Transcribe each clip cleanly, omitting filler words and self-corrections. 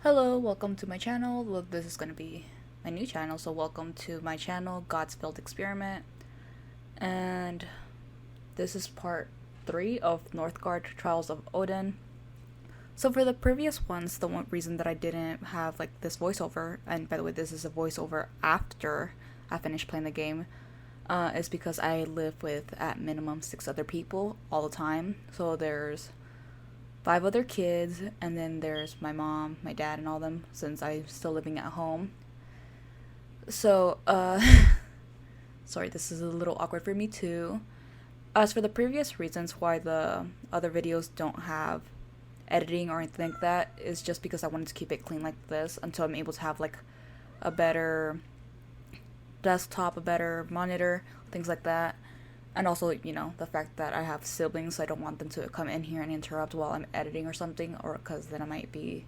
Hello, welcome to my channel. Well, this is going to be my new channel, so welcome to my channel, God's Built Experiment. And this is part 3 of Northgard Trials of Odin. So for the previous ones, the one reason that I didn't have like this voiceover, and by the way, this is a voiceover after I finished playing the game, is because I live with at minimum 6 other people all the time. So there's 5 other kids, and then there's my mom, my dad, and all them, since I'm still living at home. So, sorry, this is a little awkward for me too. As for the previous reasons why the other videos don't have editing or anything like that, is just because I wanted to keep it clean like this until I'm able to have like a better desktop, a better monitor, things like that. And also, the fact that I have siblings, so I don't want them to come in here and interrupt while I'm editing or something, or because then I might be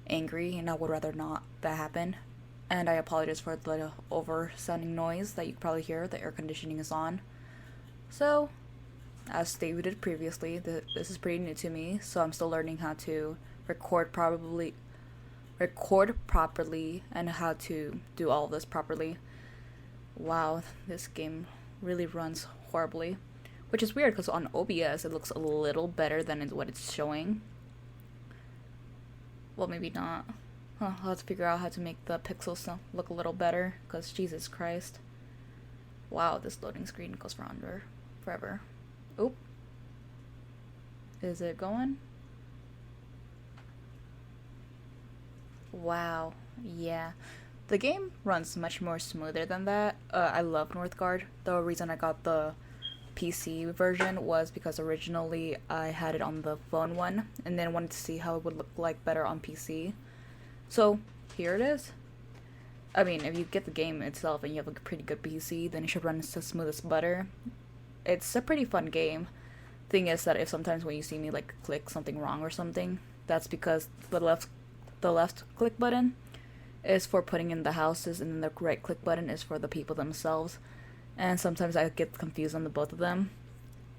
angry, and I would rather not that happen. And I apologize for the over-sounding noise that you probably hear. The air conditioning is on. So, as stated previously, this is pretty new to me, so I'm still learning how to record properly, and how to do all of this properly. Wow, this game really runs horribly, which is weird because on OBS it looks a little better than what it's showing. Well, maybe not. I'll have to figure out how to make the pixels look a little better, because Jesus Christ. Wow, this loading screen goes for forever. Oop. Is it going? Wow, yeah. The game runs much more smoother than that. I love Northgard. The reason I got the PC version was because originally I had it on the phone one, and then wanted to see how it would look like better on PC. So, here it is. I mean, if you get the game itself and you have a pretty good PC, then it should run as smooth as butter. It's a pretty fun game. Thing is that if sometimes when you see me like click something wrong or something, that's because the left click button is for putting in the houses, and then the right click button is for the people themselves. And sometimes I get confused on the both of them,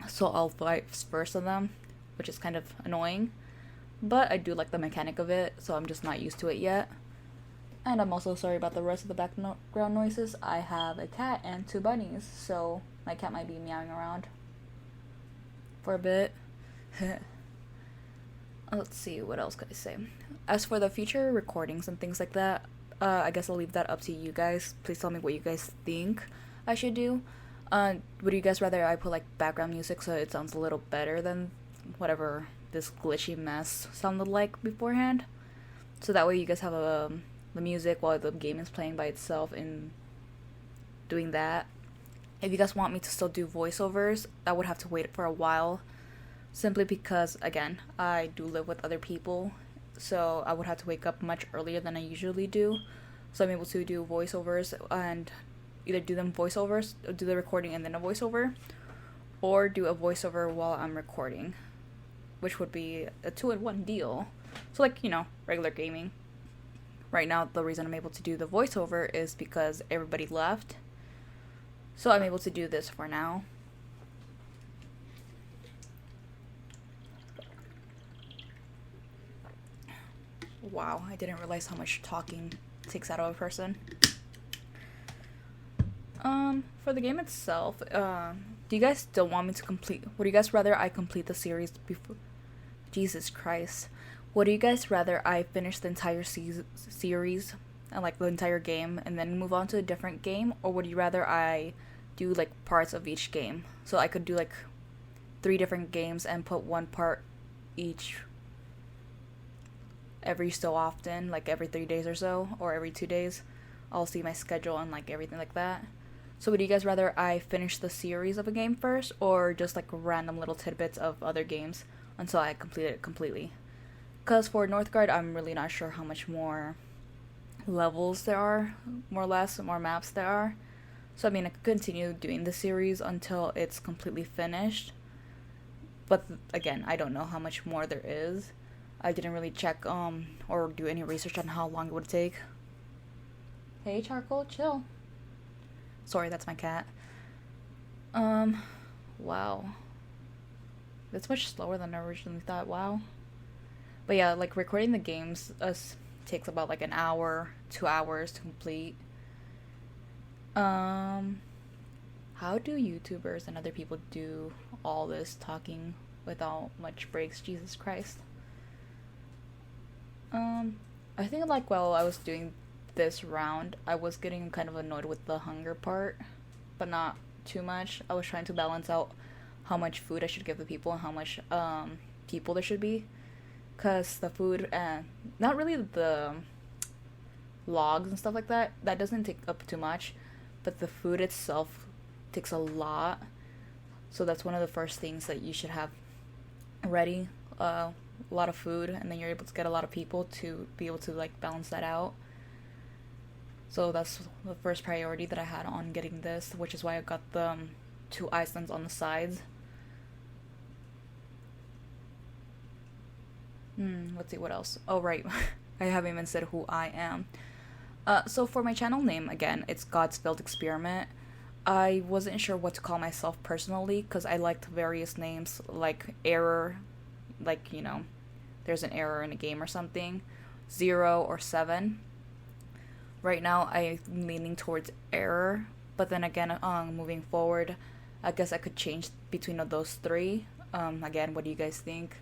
so I'll vice versa them, which is kind of annoying. But I do like the mechanic of it, so I'm just not used to it yet. And I'm also sorry about the rest of the background noises. I have a cat and 2 bunnies, so my cat might be meowing around for a bit. Let's see, what else could I say? As for the future recordings and things like that, I guess I'll leave that up to you guys. Please tell me what you guys think I should do. Would you guys rather I put like background music so it sounds a little better than whatever this glitchy mess sounded like beforehand? So that way you guys have the music while the game is playing by itself and doing that. If you guys want me to still do voiceovers, I would have to wait for a while. Simply because, again, I do live with other people, so I would have to wake up much earlier than I usually do. So I'm able to do voiceovers and either do them voiceovers, or do the recording and then a voiceover, or do a voiceover while I'm recording, which would be a 2-in-1 deal. So like, regular gaming. Right now, the reason I'm able to do the voiceover is because everybody left. So I'm able to do this for now. Wow, I didn't realize how much talking takes out of a person. For the game itself, do you guys still want me to complete? Would you guys rather I complete the series before? Jesus Christ. Would you guys rather I finish the entire series and like the entire game and then move on to a different game, or would you rather I do like parts of each game? So I could do like 3 different games and put one part each every so often, like every 3 days or so, or every 2 days. I'll see my schedule and like everything like that. So would you guys rather I finish the series of a game first, or just like random little tidbits of other games until I complete it completely? Because for Northgard, I'm really not sure how much more levels there are, more or less, more maps there are. So I mean, I could continue doing the series until it's completely finished. But again, I don't know how much more there is. I didn't really check or do any research on how long it would take. Hey, Charcoal, chill. Sorry, that's my cat. Wow. That's much slower than I originally thought. Wow. But yeah, like recording the games, takes about like an hour, 2 hours to complete. How do YouTubers and other people do all this talking without much breaks? Jesus Christ. I think like while I was doing this round, I was getting kind of annoyed with the hunger part, but not too much. I was trying to balance out how much food I should give the people and how much people there should be, because the food and not really the logs and stuff like that doesn't take up too much, but the food itself takes a lot. So that's one of the first things that you should have ready, a lot of food, and then you're able to get a lot of people to be able to like balance that out. So that's the first priority that I had on getting this, which is why I got the 2 Icelands on the sides. Let's see what else. Oh right, I haven't even said who I am. So for my channel name, again, it's God's Failed Experiment. I wasn't sure what to call myself personally, because I liked various names, like Error, like, you know, there's an error in a game or something, 0 or 7. Right now, I'm leaning towards Error, but then again, moving forward, I guess I could change between those 3. Again, what do you guys think?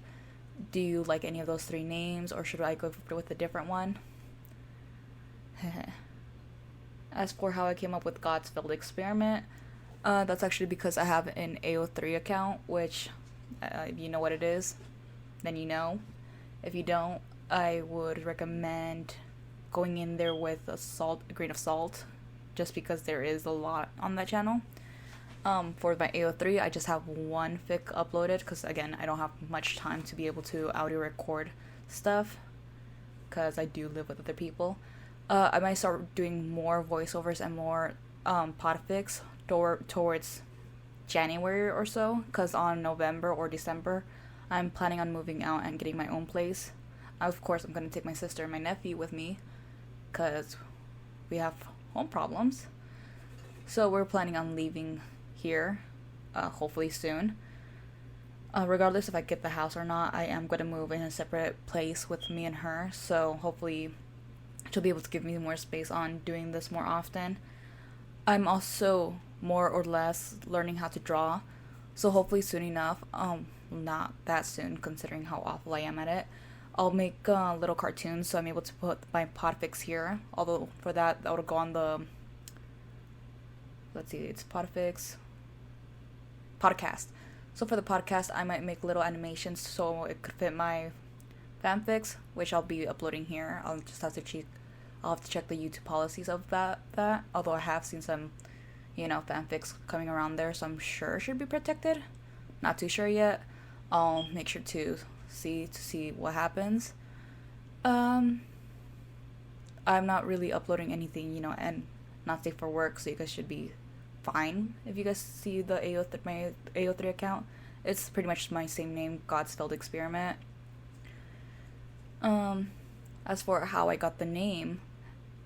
Do you like any of those 3 names, or should I go with a different one? As for how I came up with God's Failed Experiment, that's actually because I have an AO3 account, which, if you know what it is, then you know. If you don't, I would recommend going in there with a grain of salt, just because there is a lot on that channel. For my AO3, I just have 1 fic uploaded, because again, I don't have much time to be able to audio record stuff, because I do live with other people. I might start doing more voiceovers and more podfics towards January or so, because on November or December, I'm planning on moving out and getting my own place. Of course, I'm going to take my sister and my nephew with me, because we have home problems. So we're planning on leaving here, hopefully soon. Regardless if I get the house or not, I am going to move in a separate place with me and her, so hopefully she'll be able to give me more space on doing this more often. I'm also more or less learning how to draw, so hopefully soon enough, not that soon considering how awful I am at it, I'll make little cartoons so I'm able to put my podfics here, although for that would go on the, let's see, it's podfics, podcast. So for the podcast, I might make little animations so it could fit my fanfics, which I'll be uploading here. I'll have to check the YouTube policies of that. Although I have seen some, fanfics coming around there, so I'm sure it should be protected. Not too sure yet. I'll make sure to see what happens. I'm not really uploading anything, and not safe for work, so you guys should be fine if you guys see the my AO3 account. It's pretty much my same name, God's Failed Experiment. As for how I got the name,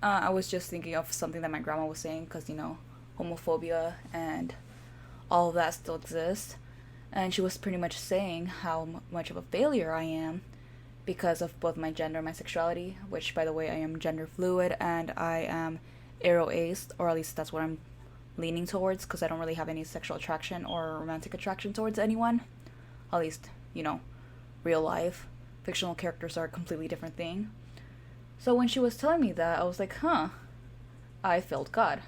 I was just thinking of something that my grandma was saying, because, homophobia and all of that still exists. And she was pretty much saying how much of a failure I am because of both my gender and my sexuality, which, by the way, I am gender fluid and I am aro-aced, or at least that's what I'm leaning towards, because I don't really have any sexual attraction or romantic attraction towards anyone. At least, real life. Fictional characters are a completely different thing. So when she was telling me that, I was like, I failed God.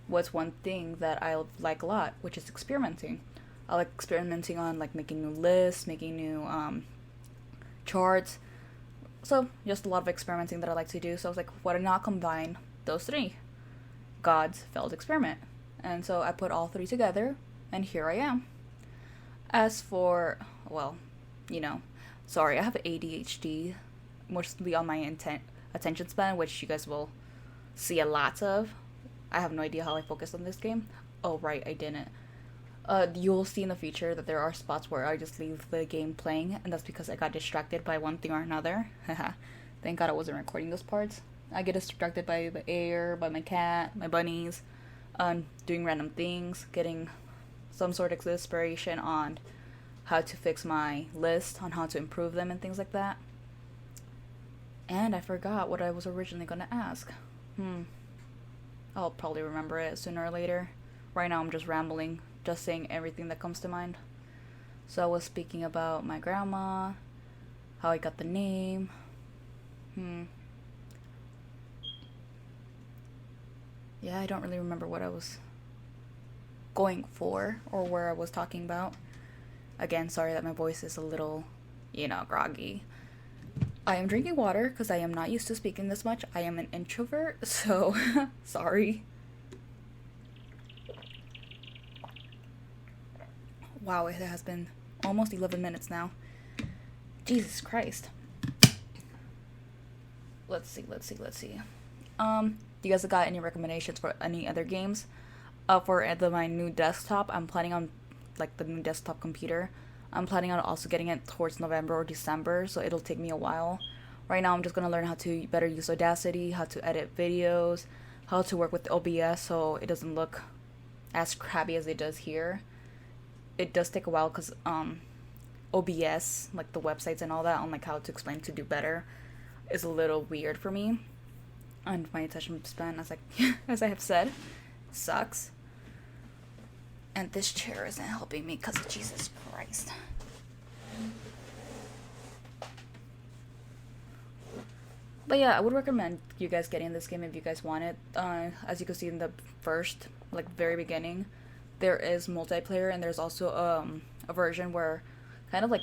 What's one thing that I like a lot, which is experimenting. I like experimenting on making new lists, making new charts. So just a lot of experimenting that I like to do. So I was like, why not combine those 3? God's Failed Experiment. And so I put all 3 together, and here I am. As for, sorry, I have ADHD, mostly on my attention span, which you guys will see a lot of. I have no idea how I focused on this game. Oh, right, I didn't. You'll see in the future that there are spots where I just leave the game playing, and that's because I got distracted by one thing or another. Thank God I wasn't recording those parts. I get distracted by the air, by my cat, my bunnies, doing random things, getting some sort of inspiration on how to fix my list, on how to improve them and things like that. And I forgot what I was originally going to ask. I'll probably remember it sooner or later. Right now I'm just rambling, just saying everything that comes to mind. So I was speaking about my grandma, how I got the name. Yeah, I don't really remember what I was going for or where I was talking about. Again, sorry that my voice is a little, groggy. I am drinking water because I am not used to speaking this much. I am an introvert, so sorry. Wow, it has been almost 11 minutes now. Jesus Christ. Let's see. Do you guys got any recommendations for any other games? For my new desktop, I'm planning on, the new desktop computer. I'm planning on also getting it towards November or December, so it'll take me a while. Right now, I'm just gonna learn how to better use Audacity, how to edit videos, how to work with OBS so it doesn't look as crappy as it does here. It does take a while because OBS, the websites and all that, on how to explain to do better, is a little weird for me. And my attention span, as I have said, sucks. And this chair isn't helping me because Jesus Christ. But yeah, I would recommend you guys getting this game if you guys want it. As you can see in the first, very beginning, there is multiplayer, and there's also a version where, kind of like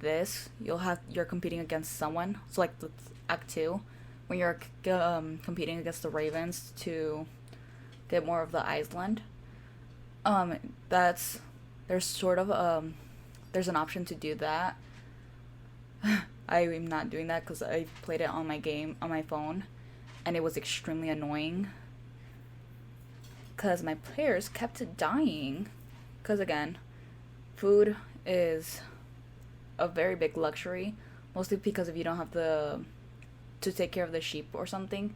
this, you're competing against someone. So the Act 2, when you're competing against the Ravens to get more of the Iceland. There's there's an option to do that. I am not doing that because I played it on my phone, and it was extremely annoying because my players kept dying. Because again, food is a very big luxury, mostly because if you don't have to take care of the sheep or something,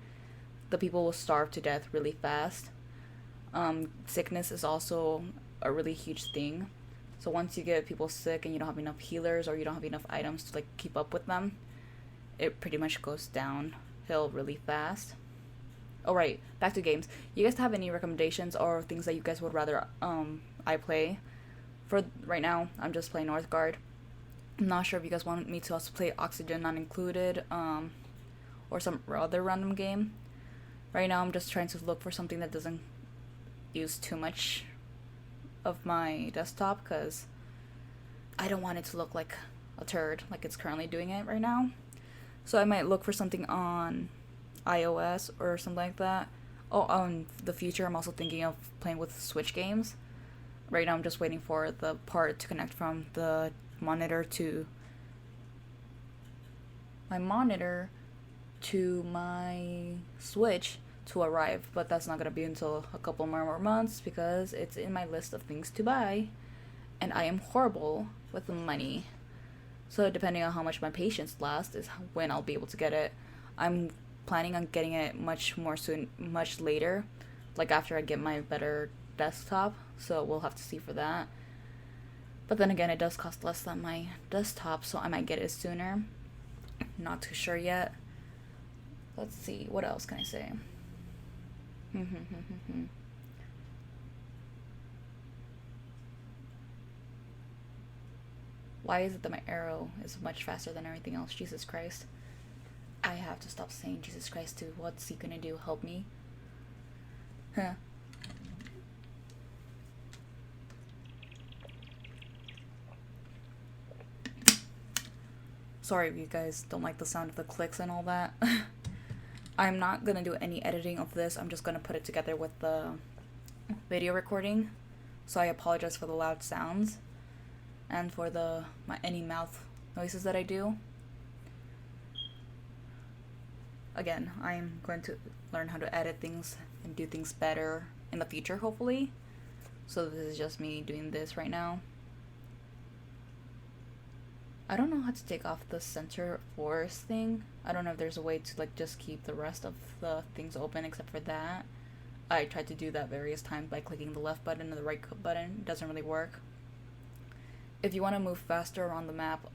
the people will starve to death really fast. Sickness is also a really huge thing. So once you get people sick and you don't have enough healers or you don't have enough items to keep up with them, it pretty much goes downhill really fast. Alright, back to games. You guys have any recommendations or things that you guys would rather I play? For right now, I'm just playing Northgard. I'm not sure if you guys want me to also play Oxygen Not Included, or some other random game. Right now I'm just trying to look for something that doesn't use too much of my desktop, because I don't want it to look like a turd like it's currently doing it right now. So I might look for something on iOS or something like that. In the future I'm also thinking of playing with Switch games. Right now I'm just waiting for the part to connect from the monitor to my Switch to arrive, but that's not gonna be until a couple more months because it's in my list of things to buy, and I am horrible with the money. So depending on how much my patience lasts is when I'll be able to get it. I'm planning on getting it much later, after I get my better desktop, so we'll have to see for that. But then again, it does cost less than my desktop, so I might get it sooner. Not too sure yet. Let's see, what else can I say? Why is it that my arrow is much faster than everything else? Jesus Christ. I have to stop saying Jesus Christ too. What's he gonna do? Help me? Huh. Sorry if you guys don't like the sound of the clicks and all that. I'm not gonna do any editing of this. I'm just gonna put it together with the video recording. So I apologize for the loud sounds and for any mouth noises that I do. Again, I'm going to learn how to edit things and do things better in the future, hopefully. So this is just me doing this right now. I don't know how to take off the center forest thing. I don't know if there's a way to just keep the rest of the things open except for that. I tried to do that various times by clicking the left button and the right button. It doesn't really work. If you want to move faster around the map,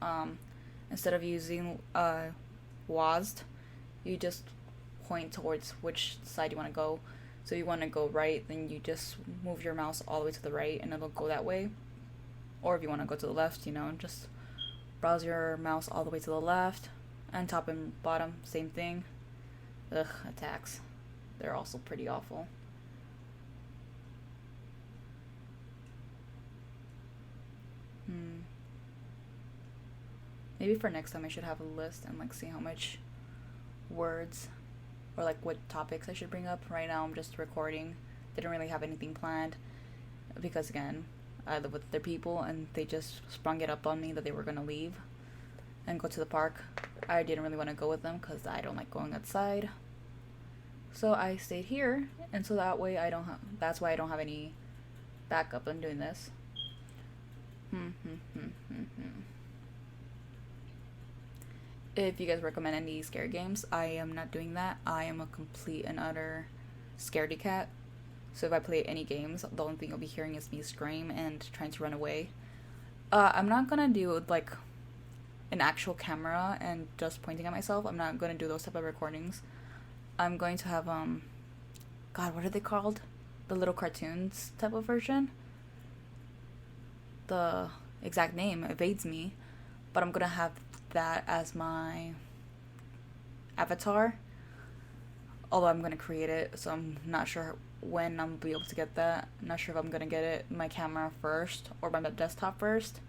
instead of using WASD, You just point towards which side you want to go. So you want to go right, then you just move your mouse all the way to the right and it'll go that way. Or if you want to go to the left, just browse your mouse all the way to the left. And top and bottom, same thing. Ugh, attacks. They're also pretty awful. Maybe for next time I should have a list and see how much words or what topics I should bring up. Right now I'm just recording. Didn't really have anything planned because again, I live with other people and they just sprung it up on me that they were going to leave and go to the park. I didn't really want to go with them because I don't like going outside. So I stayed here, and so that way that's why I don't have any backup in doing this. If you guys recommend any scary games, I am not doing that. I am a complete and utter scaredy cat. So if I play any games, the only thing you'll be hearing is me scream and trying to run away. I'm not gonna do an actual camera and just pointing at myself. I'm not gonna do those type of recordings. I'm going to have God, what are they called? The little cartoons type of version. The exact name evades me, but I'm gonna have that as my avatar. Although I'm gonna create it, so I'm not sure when I'm gonna be able to get that. I'm not sure if I'm gonna get it my camera first or my desktop first.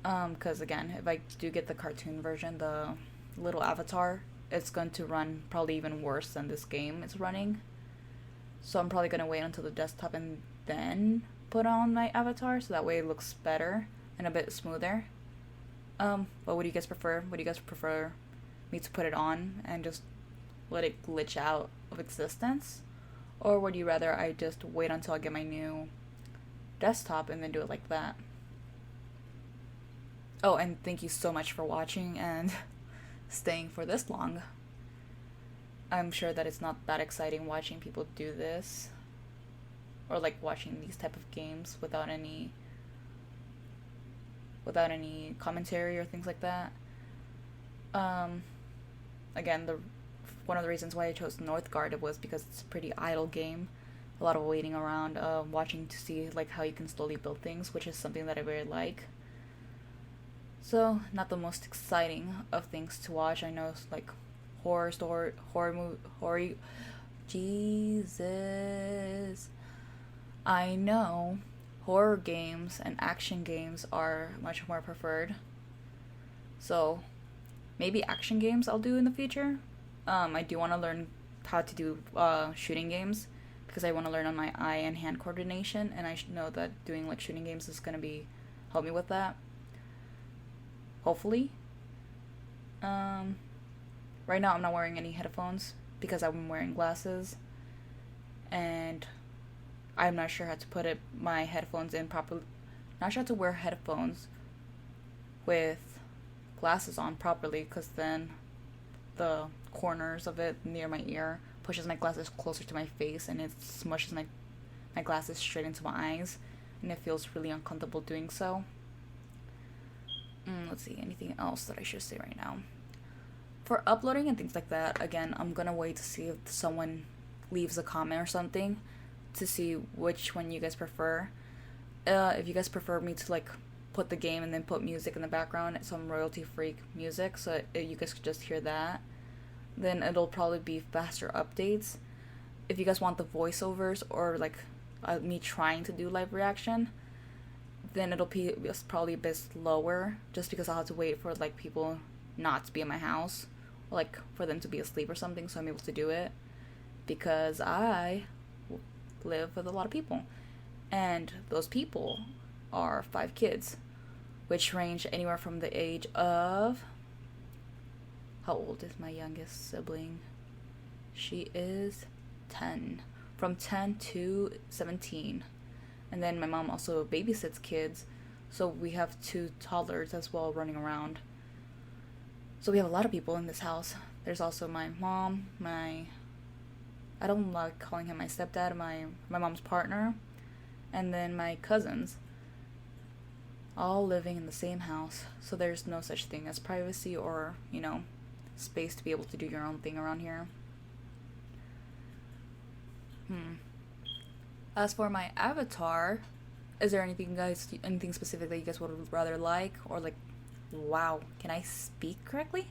Because again, if I do get the cartoon version, the little avatar, it's going to run probably even worse than this game is running. So I'm probably gonna wait until the desktop and then put on my avatar, so that way it looks better and a bit smoother. But what do you guys prefer? Would you guys prefer me to put it on and just let it glitch out of existence? Or would you rather I just wait until I get my new desktop and then do it like that? Oh, and thank you so much for watching and staying for this long. I'm sure that it's not that exciting watching people do this. Or watching these type of games without any commentary or things like that. Again, one of the reasons why I chose Northgard was because it's a pretty idle game. A lot of waiting around, watching to see how you can slowly build things, which is something that I really like. So, not the most exciting of things to watch. I know it's horror. Jesus. I know horror games and action games are much more preferred. So, maybe action games I'll do in the future. I do want to learn how to do shooting games because I want to learn on my eye and hand coordination, and I know that doing shooting games is going to help me with that. Hopefully. Right now I'm not wearing any headphones because I'm wearing glasses, and I'm not sure how to put my headphones in properly. Not sure how to wear headphones with glasses on properly, because then the corners of it near my ear pushes my glasses closer to my face and it smushes my glasses straight into my eyes, and it feels really uncomfortable doing so. Let's see, anything else that I should say right now? For uploading and things like that, again, I'm gonna wait to see if someone leaves a comment or something to see which one you guys prefer. If you guys prefer me to put the game and then put music in the background, some royalty-free music, so you guys could just hear that, then it'll probably be faster updates. If you guys want the voiceovers or me trying to do live reaction, then it'll be probably a bit slower, just because I'll have to wait for people not to be in my house, or for them to be asleep or something, so I'm able to do it, because I live with a lot of people, and those people are 5 kids, which range anywhere from the age of, how old is my youngest sibling? She is 10, from 10 to 17. And then my mom also babysits kids, so we have 2 toddlers as well running around. So we have a lot of people in this house. There's also my mom, I don't like calling him my stepdad, my mom's partner, and then my cousins, all living in the same house. So there's no such thing as privacy or, space to be able to do your own thing around here. As for my avatar, is there anything specific that you guys would rather like, or like, wow, can I speak correctly?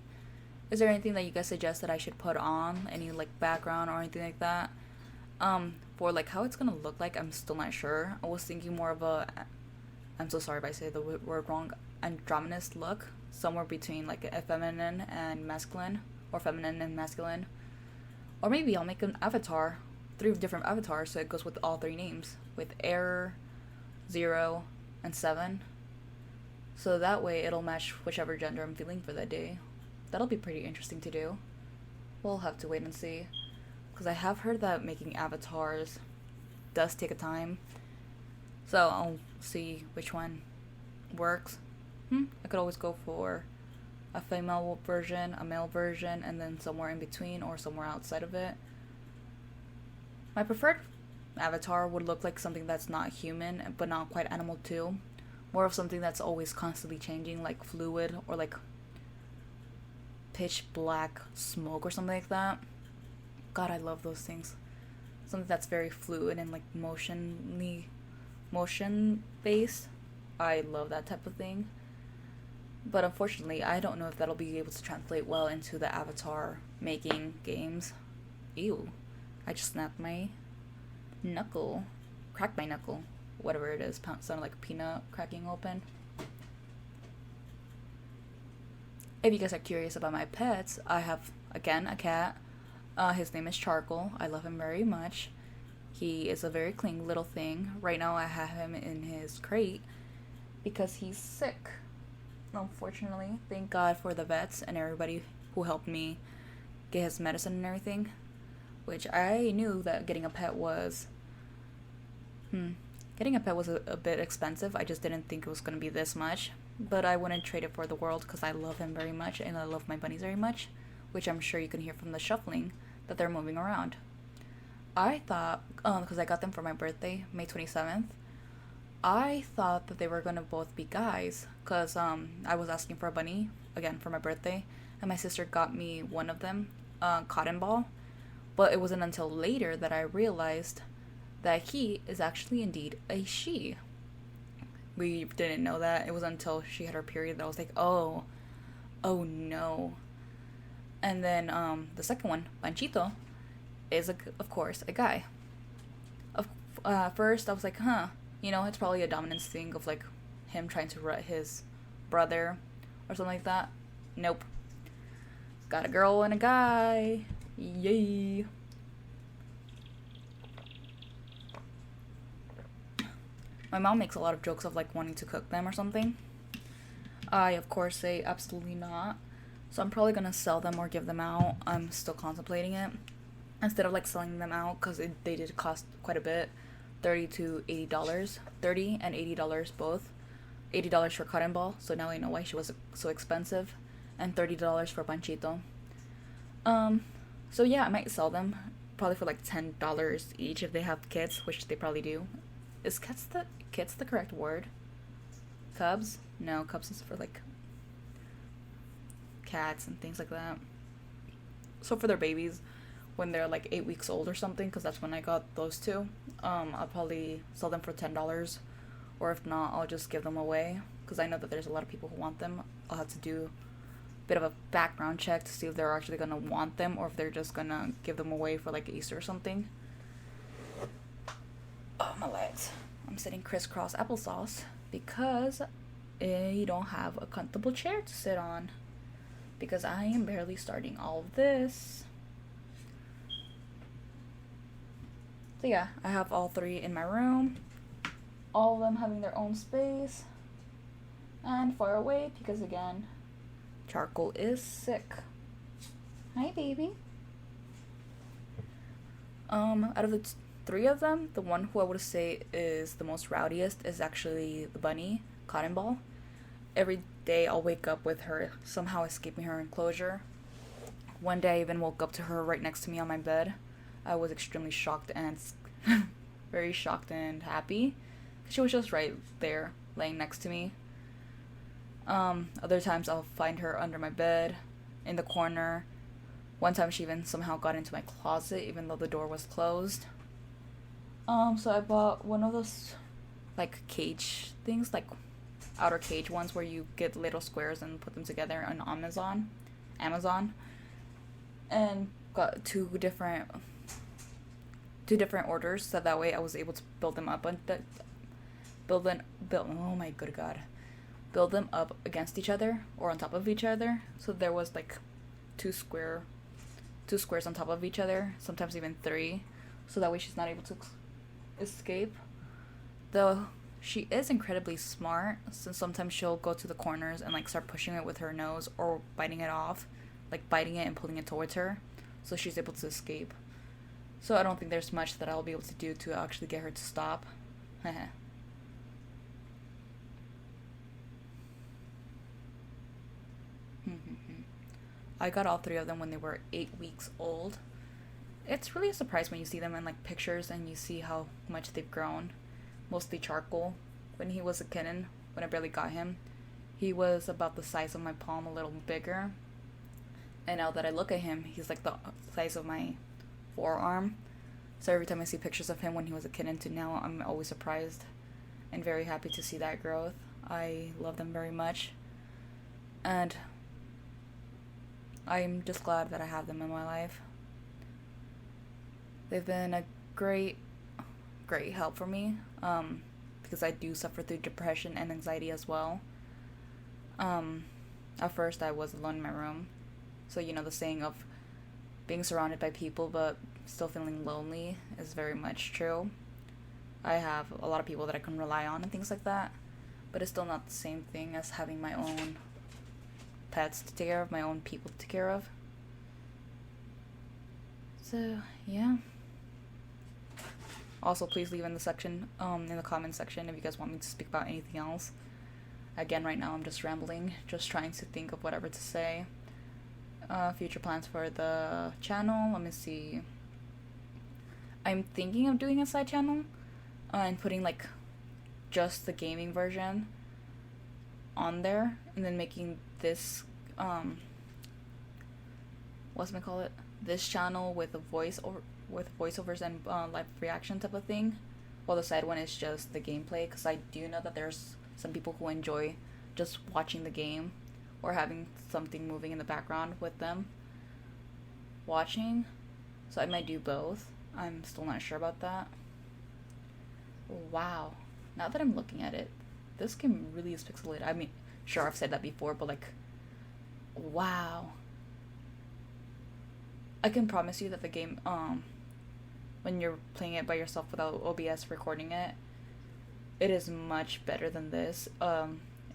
Is there anything that you guys suggest that I should put on, any like background or anything like that? For like how it's gonna look like, I'm still not sure. I was thinking more of a, I'm so sorry if I say the word wrong, androgynous look, somewhere between like a feminine and masculine, or feminine and masculine. Or maybe I'll make an avatar, 3 different avatars, so it goes with all 3 names, with Error, 0, and 7. So that way it'll match whichever gender I'm feeling for that day. That'll be pretty interesting to do. We'll have to wait and see. Because I have heard that making avatars does take a time. So I'll see which one works. I could always go for a female version, a male version, and then somewhere in between or somewhere outside of it. My preferred avatar would look like something that's not human, but not quite animal too. More of something that's always constantly changing, like fluid or like pitch black smoke or something like that. God, I love those things. Something that's very fluid and like motion based. I love that type of thing. But unfortunately, I don't know if that'll be able to translate well into the avatar making games. Ew. I just snapped my knuckle. Cracked my knuckle. Whatever it is. Sounded like a peanut cracking open. If you guys are curious about my pets, I have, again, a cat. His name is Charcoal. I love him very much. He is a very clingy little thing. Right now I have him in his crate because he's sick. Unfortunately, thank God for the vets and everybody who helped me get his medicine and everything. Which I knew that getting a pet was a bit expensive. I just didn't think it was going to be this much. But I wouldn't trade it for the world because I love him very much and I love my bunnies very much. Which I'm sure you can hear from the shuffling that they're moving around. I thought, because I got them for my birthday, May 27th, I thought that they were going to both be guys, because I was asking for a bunny, again, for my birthday, and my sister got me one of them, Cotton Ball, but it wasn't until later that I realized that he is actually indeed a she. We didn't know that. It was until she had her period that I was like, oh no. And then the second one, Panchito, is, of course, a guy. First, I was like, it's probably a dominance thing of, like, him trying to rut his brother or something like that. Nope. Got a girl and a guy. Yay. My mom makes a lot of jokes of, like, wanting to cook them or something. I, of course, say absolutely not. So I'm probably going to sell them or give them out. I'm still contemplating it. Instead of like selling them out, because they did cost quite a bit. $30 to $80. $30 and $80 both. $80 for Cotton Ball, so now I know why she was so expensive. And $30 for Panchito. So yeah, I might sell them. Probably for like $10 each if they have kits, which they probably do. Is kits the correct word? Cubs? No, cubs is for like cats and things like that. So for their babies, when they're like 8 weeks old or something, because that's when I got those two, I'll probably sell them for $10, or if not, I'll just give them away, because I know that there's a lot of people who want them. I'll have to do a bit of a background check to see if they're actually gonna want them, or if they're just gonna give them away for like Easter or something. Oh, my legs. I'm sitting crisscross applesauce because I don't have a comfortable chair to sit on, because I am barely starting all of this. So yeah, I have all 3 in my room, all of them having their own space, and far away because, again, Charcoal is sick. Hi, baby. Out of the 3 of them, the one who I would say is the most rowdiest is actually the bunny, Cotton Ball. Every day I'll wake up with her somehow escaping her enclosure. One day I even woke up to her right next to me on my bed. I was extremely shocked and very shocked and happy. She was just right there, laying next to me. Other times I'll find her under my bed. in the corner. One time she even somehow got into my closet even though the door was closed. So I bought one of those like cage things, like outer cage ones where you get little squares and put them together on Amazon, and got two different orders, so that way I was able to build them up build them up against each other or on top of each other. So there was like two squares on top of each other, sometimes even three, so that way she's not able to escape. Though she is incredibly smart, since sometimes she'll go to the corners and like start pushing it with her nose or biting it off, like biting it and pulling it towards her, so she's able to escape. So I don't think there's much that I'll be able to do to actually get her to stop. I got all three of them when they were 8 weeks old. It's really a surprise when you see them in like pictures and you see how much they've grown. Mostly charcoal. When he was a kitten, when I barely got him, he was about the size of my palm, a little bigger. And now that I look at him, he's like the size of my forearm. So every time I see pictures of him when he was a kitten to now, I'm always surprised and very happy to see that growth. I love them very much. And I'm just glad that I have them in my life. They've been a great help for me, because I do suffer through depression and anxiety as well. At first I was alone in my room, so the saying of being surrounded by people but still feeling lonely is very much true. I have a lot of people that I can rely on and things like that, but it's still not the same thing as having my own pets to take care of, my own people to take care of. So yeah. Also, please leave in the comment section if you guys want me to speak about anything else. Again, right now I'm just rambling, just trying to think of whatever to say. Future plans for the channel, let me see. I'm thinking of doing a side channel and putting like just the gaming version on there, and then making this this channel with voiceovers and live reaction type of thing, while the side one is just the gameplay, because I do know that there's some people who enjoy just watching the game or having something moving in the background with them watching. So I might do both. I'm still not sure about that. Wow, now that I'm looking at it, this game really is pixelated. I mean, sure, I've said that before, but like, wow. I can promise you that the game, when you're playing it by yourself without OBS recording it, it is much better than this.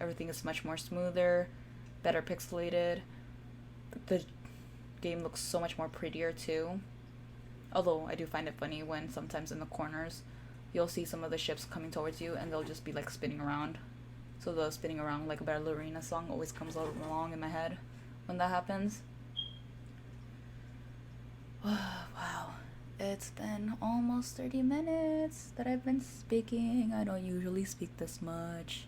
Everything is much more smoother, better pixelated. The game looks so much more prettier too. Although I do find it funny when sometimes in the corners you'll see some of the ships coming towards you and they'll just be like spinning around. So the spinning around like a ballerina song always comes along in my head when that happens. Wow, it's been almost 30 minutes that I've been speaking. I don't usually speak this much.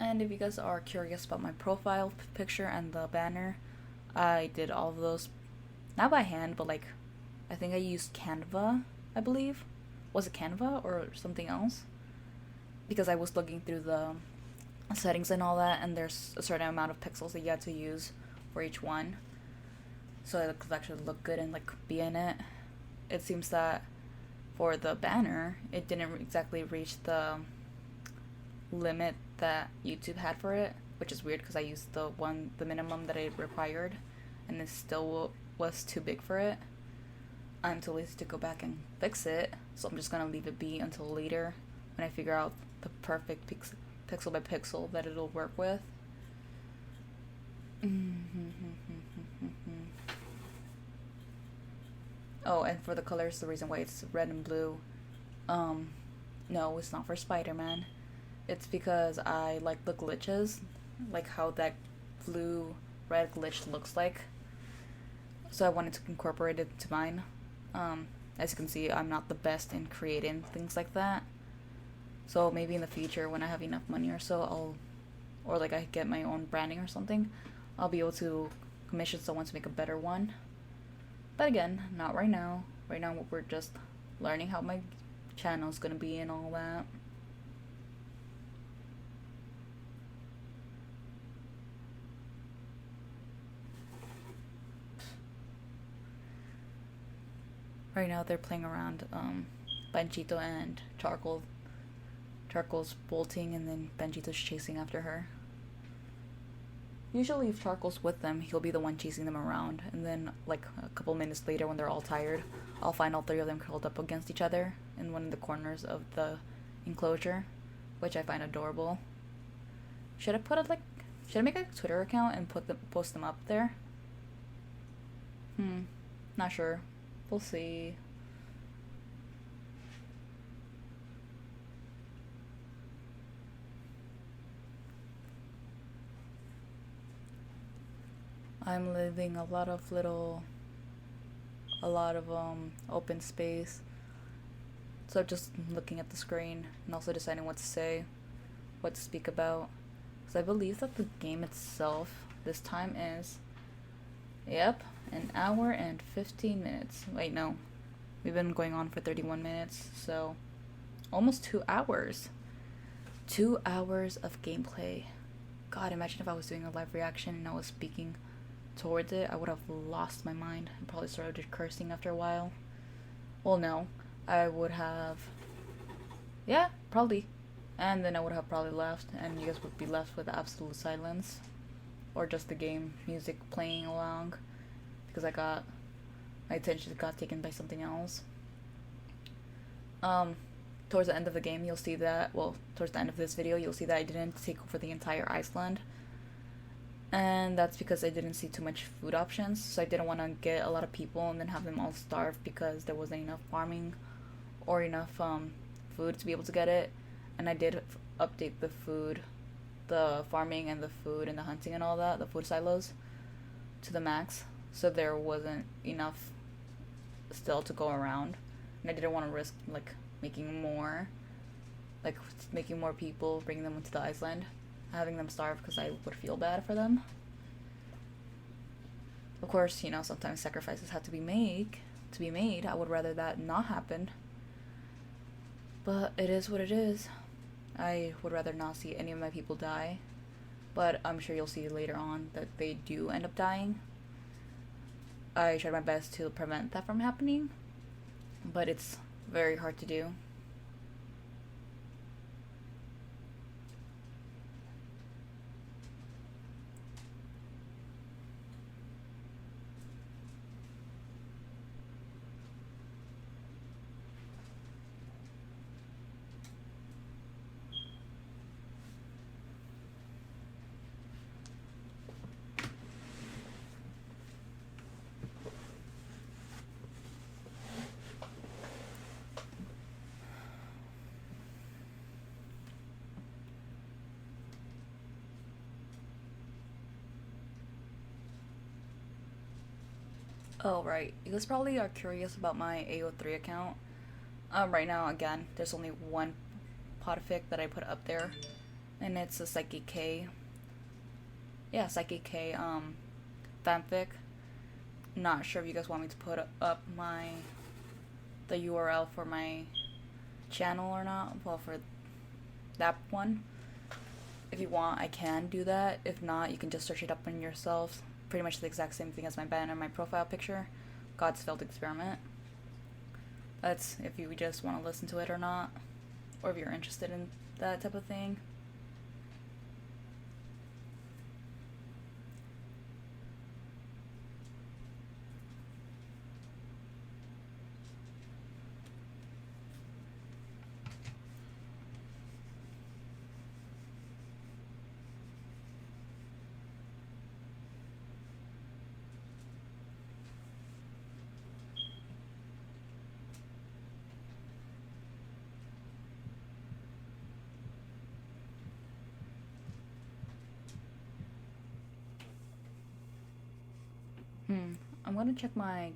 And if you guys are curious about my profile picture and the banner, I did all of those, not by hand, but like, I think I used Canva, I believe. Was it Canva or something else? Because I was looking through the settings and all that, and there's a certain amount of pixels that you have to use for each one, so it could actually look good and like be in it. It seems that for the banner, it didn't exactly reach the limit that YouTube had for it, which is weird because I used the minimum that it required, and it still was too big for it. I'm too lazy to go back and fix it, so I'm just gonna leave it be until later when I figure out the perfect pixel by pixel that it'll work with. Oh, and for the colors, the reason why it's red and blue, no, it's not for Spider-Man. It's because I like the glitches, like how that blue red glitch looks like. So I wanted to incorporate it to mine. As you can see, I'm not the best in creating things like that. So maybe in the future, when I have enough money or so, or like I get my own branding or something, I'll be able to commission someone to make a better one. But again, not right now. Right now, we're just learning how my channel's gonna be and all that. Right now, they're playing around Banchito and Charcoal. Charcoal's bolting, and then Banchito's chasing after her. Usually if Charcoal's with them, he'll be the one chasing them around, and then like a couple minutes later when they're all tired, I'll find all three of them curled up against each other in one of the corners of the enclosure, which I find adorable. Should I make a Twitter account and post them up there? Not sure. We'll see. I'm living a lot of open space. So just looking at the screen and also deciding what to say, what to speak about. So I believe that the game itself this time is, yep, an hour and 15 minutes. Wait, no. We've been going on for 31 minutes, so almost 2 hours. 2 hours of gameplay. God, imagine if I was doing a live reaction and I was speaking towards it. I would have lost my mind and probably started cursing after a while. Well, no. I would have... yeah, probably. And then I would have probably left, and you guys would be left with absolute silence. Or just the game music playing along. Because my attention got taken by something else. Towards the end of the game, you'll see that, well, towards the end of this video, you'll see that I didn't take over the entire Iceland. And that's because I didn't see too much food options, so I didn't want to get a lot of people and then have them all starve because there wasn't enough farming or enough food to be able to get it. And I did update the farming and the food and the hunting and all that, the food silos, to the max, so there wasn't enough still to go around. And I didn't want to risk making more people, bringing them into the Iceland, having them starve because I would feel bad for them. Of course, sometimes sacrifices have to be made. I would rather that not happen. But it is what it is. I would rather not see any of my people die. But I'm sure you'll see later on that they do end up dying. I tried my best to prevent that from happening, but it's very hard to do. Oh, right. You guys probably are curious about my AO3 account. Right now, again, there's only one podfic that I put up there, and it's a Psychic K. Yeah, Psychic K, fanfic. Not sure if you guys want me to put up the URL for my channel or not. Well, for that one. If you want, I can do that. If not, you can just search it up on yourselves. Pretty much the exact same thing as my banner and my profile picture. God's Failed Experiment. That's if you just want to listen to it or not. Or if you're interested in that type of thing. I'm gonna check my,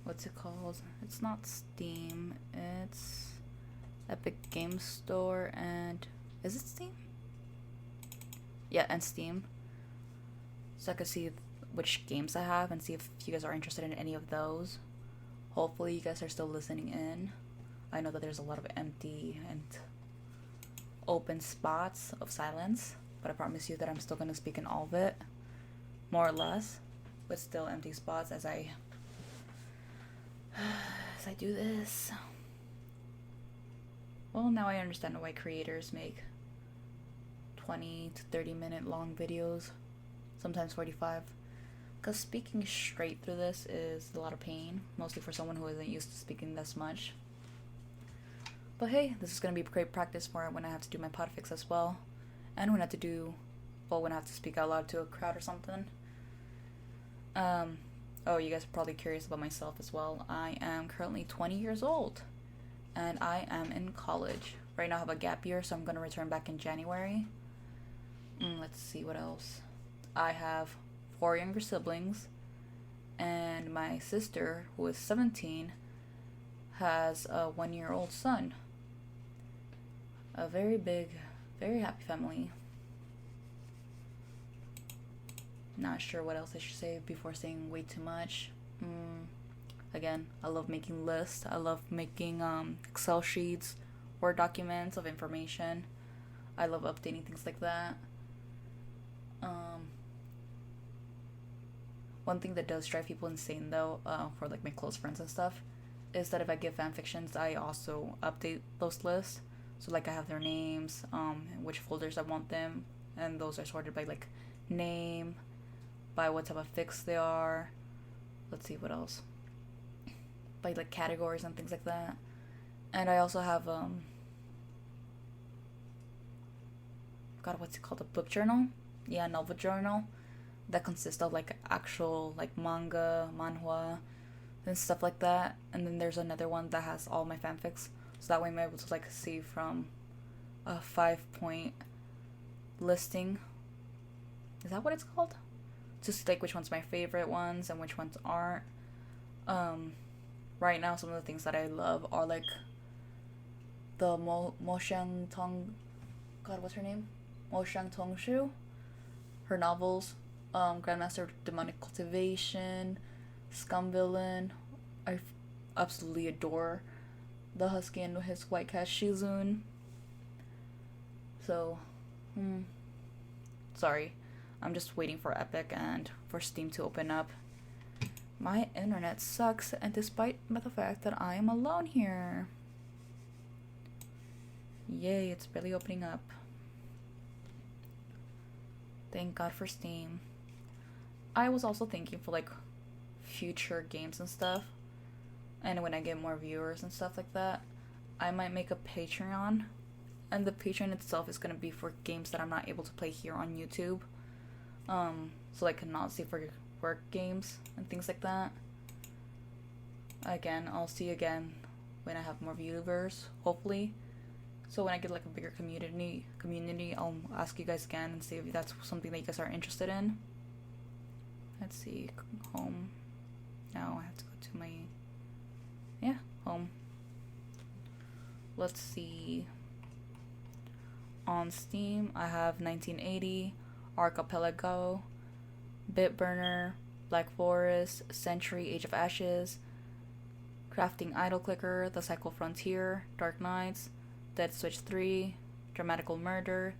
what's it called? It's not Steam, it's Epic Game Store, and is it Steam? Yeah, and Steam. So I can see which games I have and see if you guys are interested in any of those. Hopefully you guys are still listening in. I know that there's a lot of empty and open spots of silence, but I promise you that I'm still gonna speak in all of it, more or less, with still empty spots as I do this. Well, now I understand why creators make 20 to 30 minute long videos, sometimes 45, because speaking straight through this is a lot of pain, mostly for someone who isn't used to speaking this much. But hey, this is going to be great practice for when I have to do my podfix as well, and when I have to speak out loud to a crowd or something. Oh, you guys are probably curious about myself as well. I am currently 20 years old, and I am in college. Right now I have a gap year, so I'm going to return back in January. Let's see what else. I have 4 younger siblings, and my sister, who is 17, has a 1-year-old son. A very big, very happy family. Not sure what else I should say before saying way too much. Again, I love making lists. I love making Excel sheets, Word documents of information. I love updating things like that. One thing that does drive people insane though, for like my close friends and stuff, is that if I give fan fictions, I also update those lists. So like I have their names, which folders I want them, and those are sorted by like name, by what type of fix they are. Let's see what else. By like categories and things like that. And I also have what's it called? A book journal? Yeah, a novel journal that consists of like actual like manga, manhwa, and stuff like that. And then there's another one that has all my fanfics. So that way I'm able to like see from a 5-point listing. Is that what it's called? Just like which one's my favorite ones and which ones aren't. Right now some of the things that I love are like the Mo Xiang Tong, God, what's her name? Mo Xiang Tong Shu. Her novels, Grandmaster of Demonic Cultivation, Scum Villain. I absolutely adore the husky and his white cat Shizun. So, sorry, I'm just waiting for Epic and for Steam to open up. My internet sucks, and despite the fact that I am alone here. Yay, it's barely opening up. Thank God for Steam. I was also thinking for like future games and stuff, and when I get more viewers and stuff like that, I might make a Patreon, and the Patreon itself is going to be for games that I'm not able to play here on YouTube, so I cannot see for work games and things like that. Again, I'll see you again when I have more viewers, hopefully. So when I get like a bigger community, I'll ask you guys again and see if that's something that you guys are interested in. Let's see, home. Now I have to go to my, home. Let's see. On Steam, I have 1980, Archipelago, Bitburner, Black Forest, Century, Age of Ashes, Crafting Idol Clicker, The Cycle Frontier, Dark Knights, Dead Switch 3, Dramatical Murder,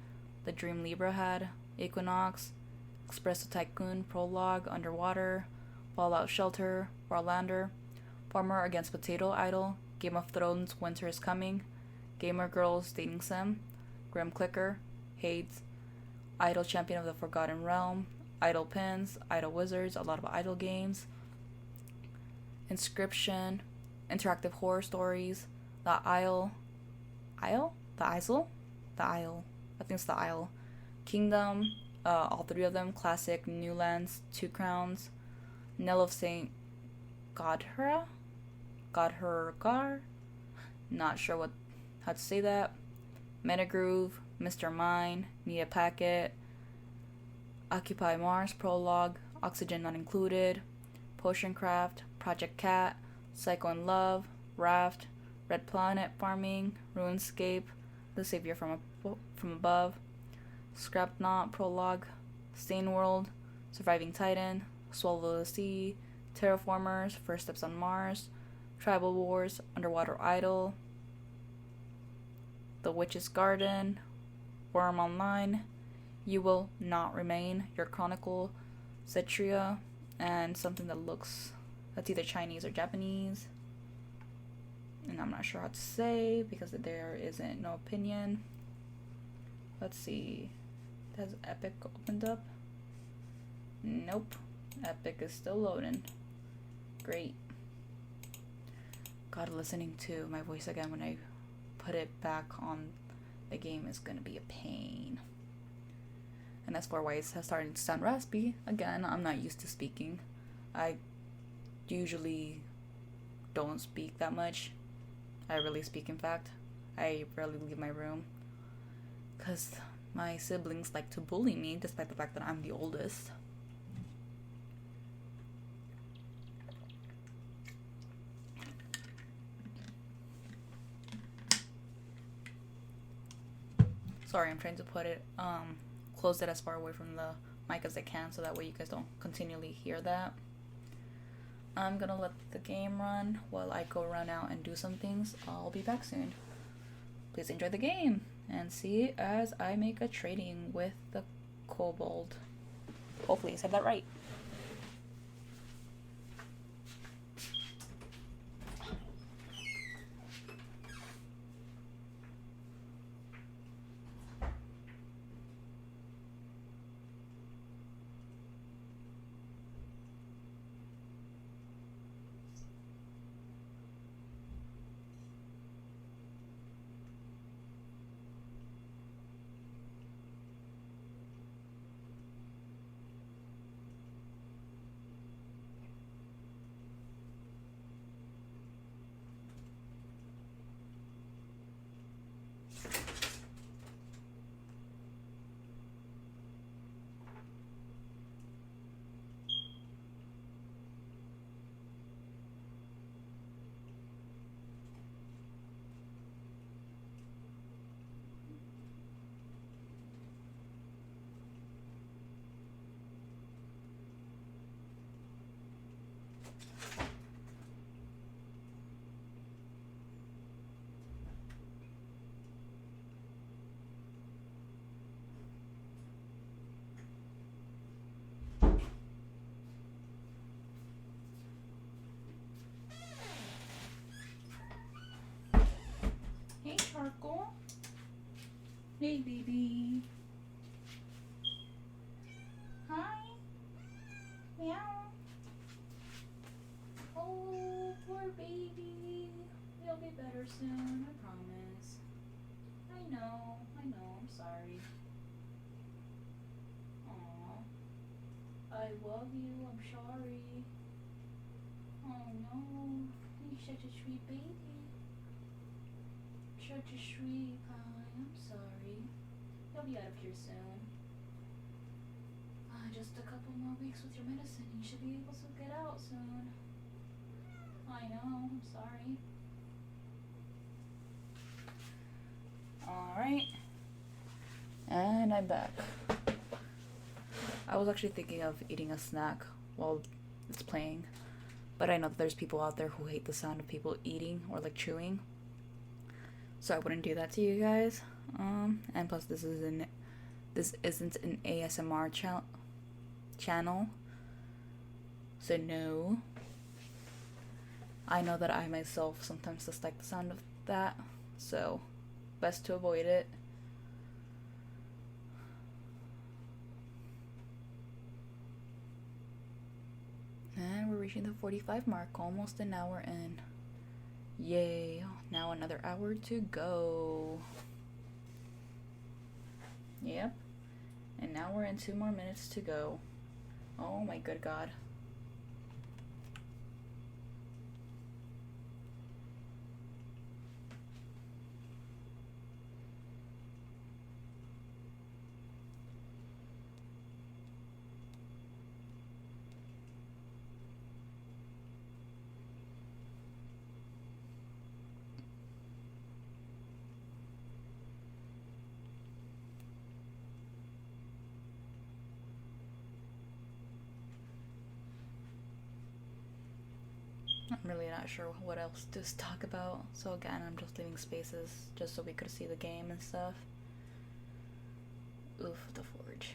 The Dream Libra Had, Equinox, Espresso Tycoon, Prologue, Underwater, Fallout Shelter, Warlander, Farmer Against Potato Idol, Game of Thrones Winter is Coming, Gamer Girls Dating Sim, Grim Clicker, Hades, Idol Champion of the Forgotten Realm, Idol Pins, Idol Wizards, a lot of idol games, Inscription, Interactive Horror Stories, The Isle, I think it's The Isle, Kingdom, all 3 of them, Classic, New Lands, Two Crowns, Knell of Saint Godhra, not sure how to say that, Metagroove, Mr. Mine, Nia Packet, Occupy Mars, Prologue, Oxygen Not Included, Potion Craft, Project Cat, Psycho in Love, Raft, Red Planet Farming, RuneScape, The Savior from Above, Scrapknot Prologue, Stain World, Surviving Titan, Swallow the Sea, Terraformers, First Steps on Mars, Tribal Wars, Underwater Idol, The Witch's Garden, Worm Online, You Will Not Remain, Your Chronicle, Zetria, and something that's either Chinese or Japanese. And I'm not sure how to say because there isn't no opinion. Let's see. Has Epic opened up? Nope. Epic is still loading. Great. God, listening to my voice again when I put it back on the game is gonna be a pain. And as for why it's starting to sound raspy, again, I'm not used to speaking. I usually don't speak that much. I rarely speak, in fact. I rarely leave my room. Because my siblings like to bully me, despite the fact that I'm the oldest. Sorry, I'm trying to close it as far away from the mic as I can so that way you guys don't continually hear that. I'm gonna let the game run while I go run out and do some things. I'll be back soon. Please enjoy the game and see as I make a trading with the kobold. Hopefully I said that right. Hey, Charcoal. Hey, baby. Hi. Meow. Oh, poor baby. You'll be better soon, I promise. I know, I'm sorry. Aw. I love you, I'm sorry. Oh no, you're such a sweet baby. Such a sweet pie, I'm sorry. You'll be out of here soon. Just a couple more weeks with your medicine, you should be able to get out soon. I know, I'm sorry. Alright. And I'm back. I was actually thinking of eating a snack while it's playing. But I know that there's people out there who hate the sound of people eating or like chewing. So I wouldn't do that to you guys. And plus this isn't an ASMR channel. So no. I know that I myself sometimes dislike the sound of that. So best to avoid it. And we're reaching the 45 mark, almost an hour in. Yay, now another hour to go. Yep. And now we're in 2 more minutes to go. Oh my good God. I'm really not sure what else to talk about. So again, I'm just leaving spaces just so we could see the game and stuff. Oof, the forge.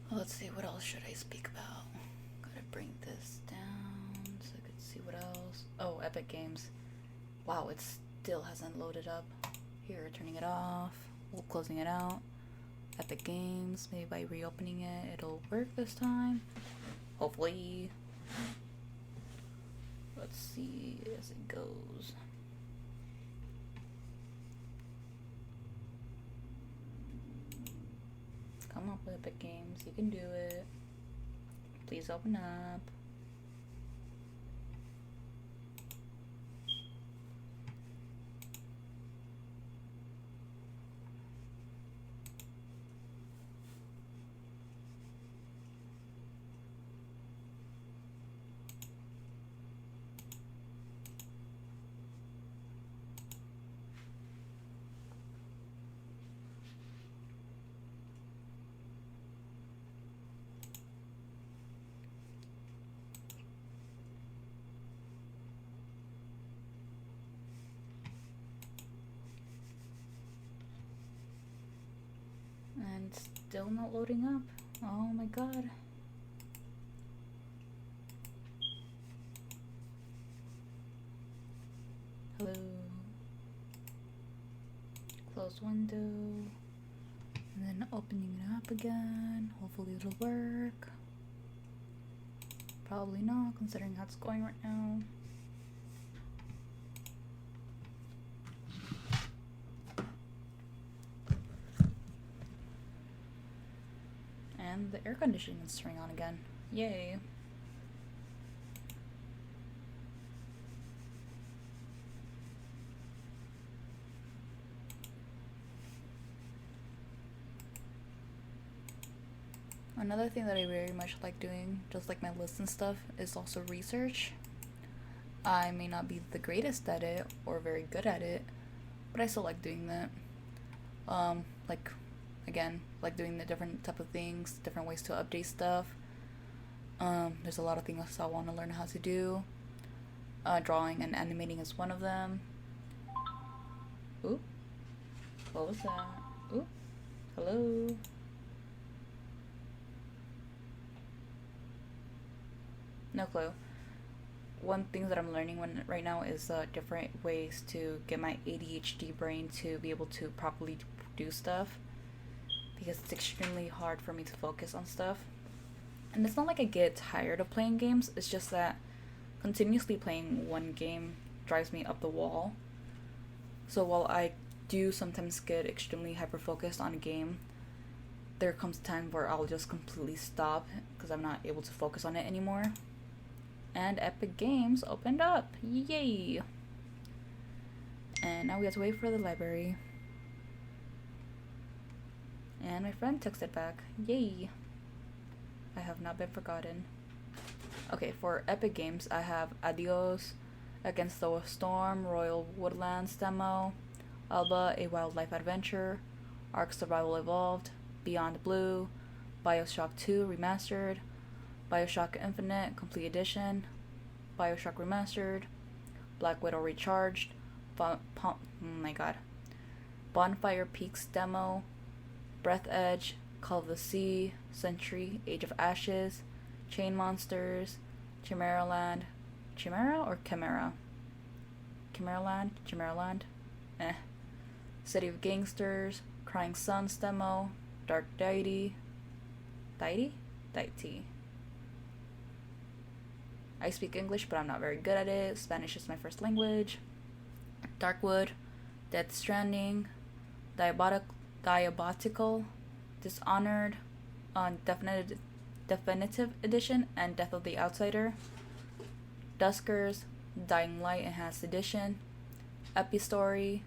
Let's see, what else should I speak about? Gotta bring this down so I could see what else. Oh, Epic Games. Wow, it still hasn't loaded up. Here, turning it off, closing it out. Epic Games, maybe by reopening it, it'll work this time. Hopefully. Let's see as it goes. Come up with Epic Games, you can do it. Please open up. And still not loading up. Oh my god. Hello. Close window. And then opening it up again. Hopefully it'll work. Probably not, considering how it's going right now. And the air conditioning is turning on again. Yay. Another thing that I very much like doing, just like my lists and stuff, is also research. I may not be the greatest at it or very good at it, but I still like doing that. Like, again, like doing the different type of things, different ways to update stuff. There's a lot of things I want to learn how to do. Drawing and animating is one of them. Ooh, what was that? Ooh, hello. No clue. One thing that I'm learning right now is different ways to get my ADHD brain to be able to properly do stuff, because it's extremely hard for me to focus on stuff. And it's not like I get tired of playing games, it's just that continuously playing one game drives me up the wall. So while I do sometimes get extremely hyper focused on a game, there comes a time where I'll just completely stop because I'm not able to focus on it anymore. And Epic Games opened up. Yay! And now we have to wait for the library. And my friend texted back. Yay! I have not been forgotten. Okay, for Epic Games, I have Adios, Against the Storm, Royal Woodlands demo, Alba, A Wildlife Adventure, Ark Survival Evolved, Beyond Blue, BioShock 2 Remastered, Bioshock Infinite Complete Edition, Bioshock Remastered, Black Widow Recharged, Bonfire Peaks Demo, Breath Edge, Call of the Sea, Sentry, Age of Ashes, Chain Monsters, Chimeraland, Chimera or Chimera? Chimeraland? City of Gangsters, Crying Suns Demo, Dark Deity. I speak English, but I'm not very good at it. Spanish is my first language. Darkwood, Death Stranding, Diabotical, Dishonored, Definitive Edition, and Death of the Outsider. Duskers, Dying Light Enhanced Edition, Epistory,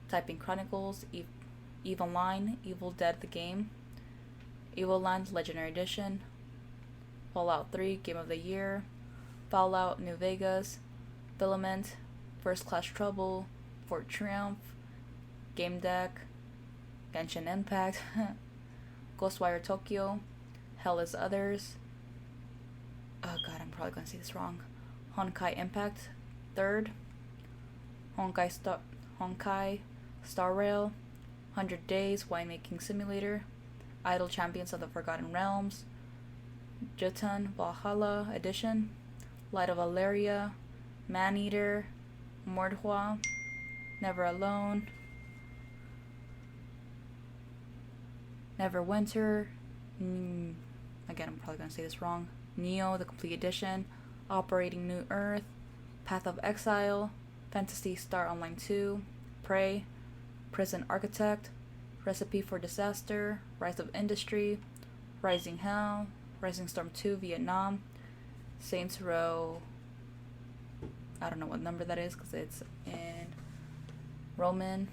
Typing Chronicles, EVE Online, Evil Dead the Game, Evil Land Legendary Edition, Fallout 3 Game of the Year, Fallout New Vegas, Filament, First Class Trouble, Fort Triumph, Game Deck, Genshin Impact, Ghostwire Tokyo, Hell is Others, oh god, I'm probably gonna say this wrong, Honkai Impact 3rd, Honkai Star Rail, 100 Days Winemaking Simulator, Idle Champions of the Forgotten Realms, Jotun Valhalla Edition, Light of Valeria, Maneater, Mordhua, Never Alone, Neverwinter, again I'm probably gonna say this wrong, Neo the Complete Edition, Operating New Earth, Path of Exile, Phantasy Star Online 2, Prey, Prison Architect, Recipe for Disaster, Rise of Industry, Rising Hell, Rising Storm 2 Vietnam, Saints Row, I don't know what number that is because it's in Roman,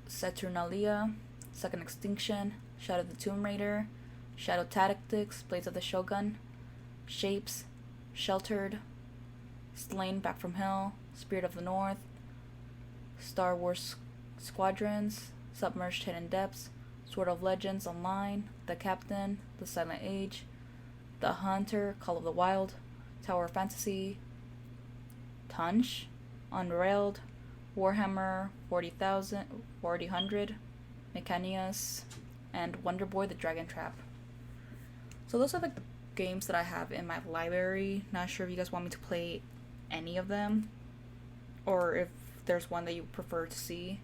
Saturnalia, Second Extinction, Shadow of the Tomb Raider, Shadow Tactics, Blades of the Shogun, Shapes, Sheltered, Slain Back from Hell, Spirit of the North, Star Wars Squadrons, Submerged Hidden Depths, Sword of Legends Online, The Captain, The Silent Age, The Hunter, Call of the Wild, Tower Fantasy, Tunch, Unrailed, Warhammer 40,000, Mechanias, and Wonder Boy the Dragon Trap. So those are the games that I have in my library. Not sure if you guys want me to play any of them, or if there's one that you prefer to see.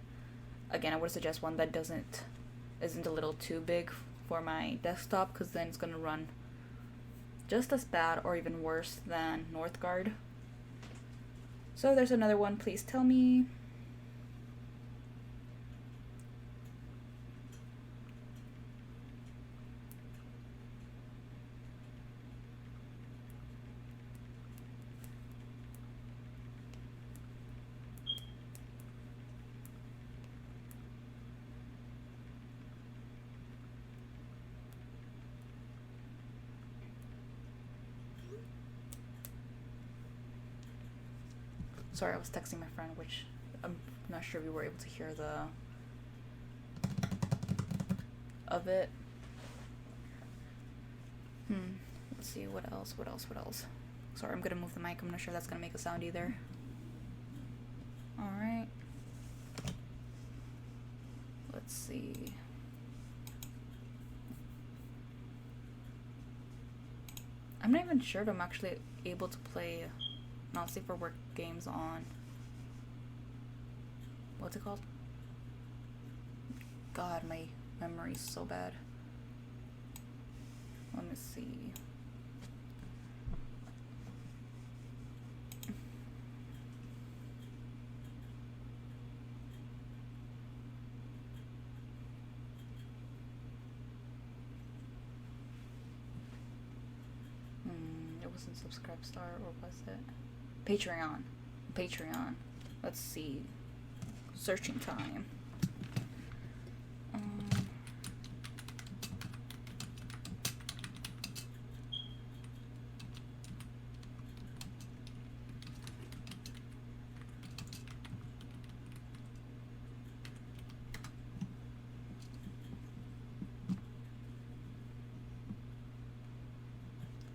Again, I would suggest one that isn't a little too big for my desktop, because then it's gonna run just as bad or even worse than Northgard. So there's another one, Please Tell Me. Sorry, I was texting my friend, which I'm not sure if you were able to hear of it. Let's see, what else? Sorry, I'm gonna move the mic. I'm not sure that's gonna make a sound either. Alright. Let's see. I'm not even sure if I'm actually able to play not safe for work games on, what's it called? God, my memory's so bad. Let me see. It wasn't Subscribestar, or was it? Patreon. Let's see. Searching time.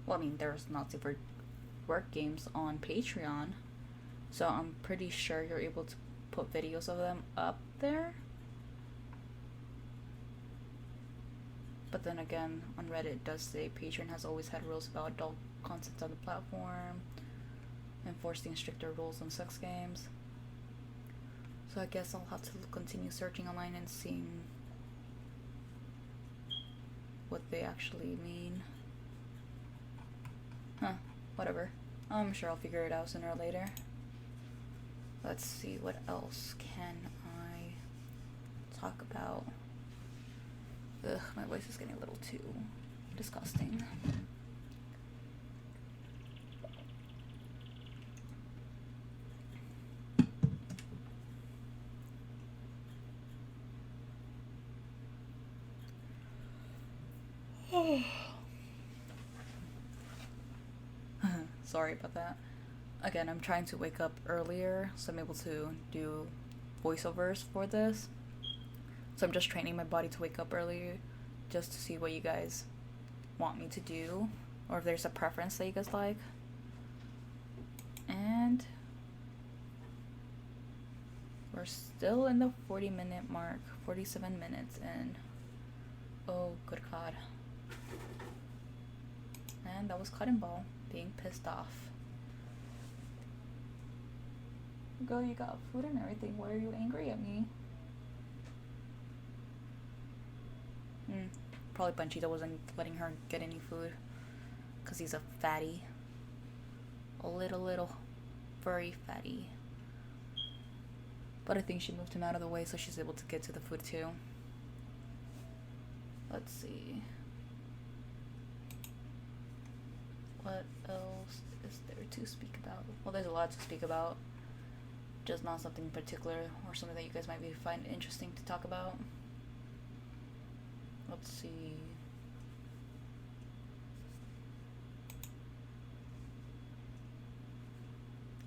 well, I mean, there's not safe for work games on Patreon, so I'm pretty sure you're able to put videos of them up there. But then again, on Reddit it does say Patreon has always had rules about adult content on the platform, enforcing stricter rules on sex games. So I guess I'll have to continue searching online and seeing what they actually mean. Huh, whatever. I'm sure I'll figure it out sooner or later. Let's see, what else can I talk about? Ugh, my voice is getting a little too disgusting. Sorry about that. Again, I'm trying to wake up earlier so I'm able to do voiceovers for this. So I'm just training my body to wake up earlier just to see what you guys want me to do, or if there's a preference that you guys like. And we're still in the 40-minute mark, 47 minutes in. Oh, good God. And that was Cotton Ball being pissed off. Girl, you got food and everything. Why are you angry at me? Probably Panchita wasn't letting her get any food because he's a fatty. A little furry fatty. But I think she moved him out of the way so she's able to get to the food too. Let's see. What else is there to speak about? Well, there's a lot to speak about. Just not something particular or something that you guys might find interesting to talk about. Let's see.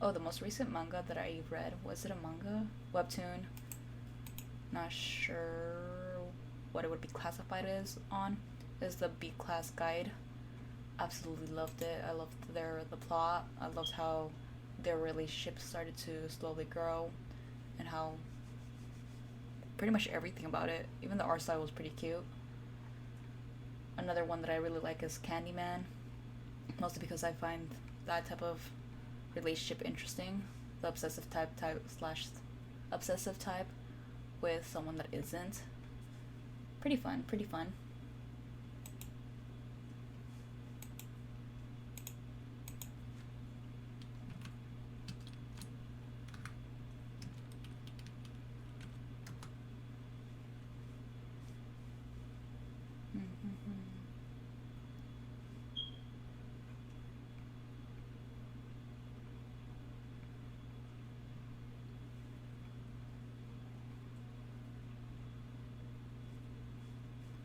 Oh, the most recent manga that I read, was it a manga? Webtoon. Not sure what it would be classified as on. Is the B-Class Guide. Absolutely loved it. I loved the plot. I loved how their relationship started to slowly grow and how pretty much everything about it, even the art style was pretty cute. Another one that I really like is Candyman, mostly because I find that type of relationship interesting. The obsessive type slash obsessive type with someone that isn't. Pretty fun.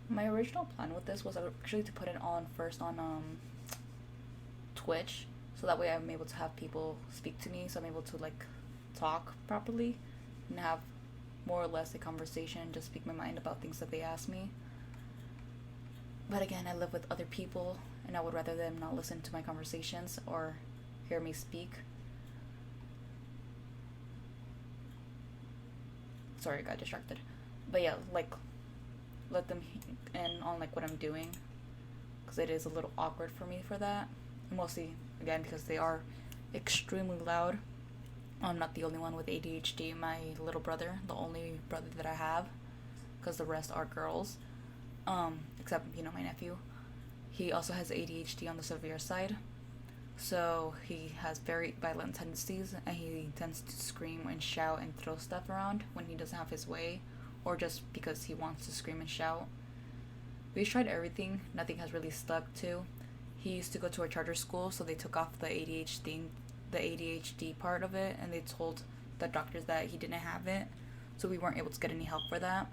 My original plan with this was actually to put it on first on Twitch, so that way I'm able to have people speak to me, so I'm able to like talk properly and have more or less a conversation, just speak my mind about things that they ask me. But again, I live with other people and I would rather them not listen to my conversations or hear me speak. Sorry, I got distracted. But yeah, like, let them in on like what I'm doing, because it is a little awkward for me for that. Mostly, again, because they are extremely loud. I'm not the only one with ADHD. My little brother, the only brother that I have, because the rest are girls, except, my nephew. He also has ADHD on the severe side, so he has very violent tendencies, and he tends to scream and shout and throw stuff around when he doesn't have his way, or just because he wants to scream and shout. We've tried everything, nothing has really stuck to. He used to go to a charter school, so they took off the ADHD part of it, and they told the doctors that he didn't have it, so we weren't able to get any help for that,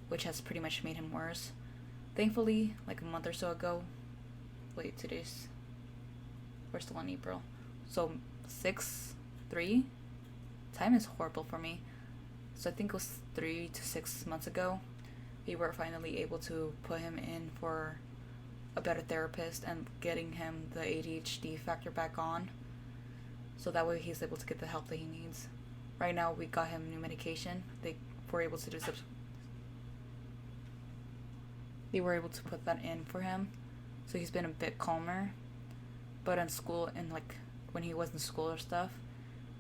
which has pretty much made him worse. Thankfully, like a month or so ago, we're still in April, so 6/3, time is horrible for me. So I think it was 3 to 6 months ago, we were finally able to put him in for a better therapist and getting him the ADHD factor back on, so that way he's able to get the help that he needs. Right now, we got him new medication. They were able to put that in for him, so he's been a bit calmer. But in school, and like when he was in school or stuff,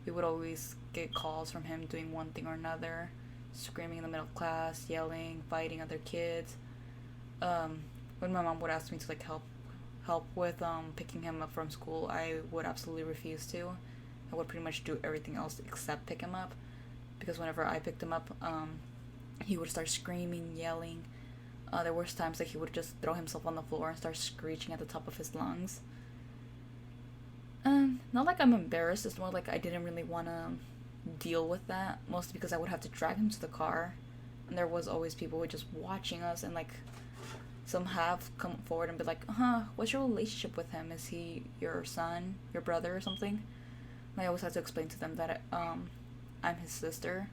we would always get calls from him doing one thing or another, screaming in the middle of class, yelling, fighting other kids. When my mom would ask me to like help with picking him up from school, I would absolutely refuse to. I would pretty much do everything else except pick him up, because whenever I picked him up, he would start screaming, yelling. There were times that he would just throw himself on the floor and start screeching at the top of his lungs. Not like I'm embarrassed, it's more like I didn't really want to deal with that, mostly because I would have to drag him to the car, and there was always people who were just watching us, and like some have come forward and be like, what's your relationship with him? Is he your son, your brother, or something? And I always had to explain to them that I'm his sister,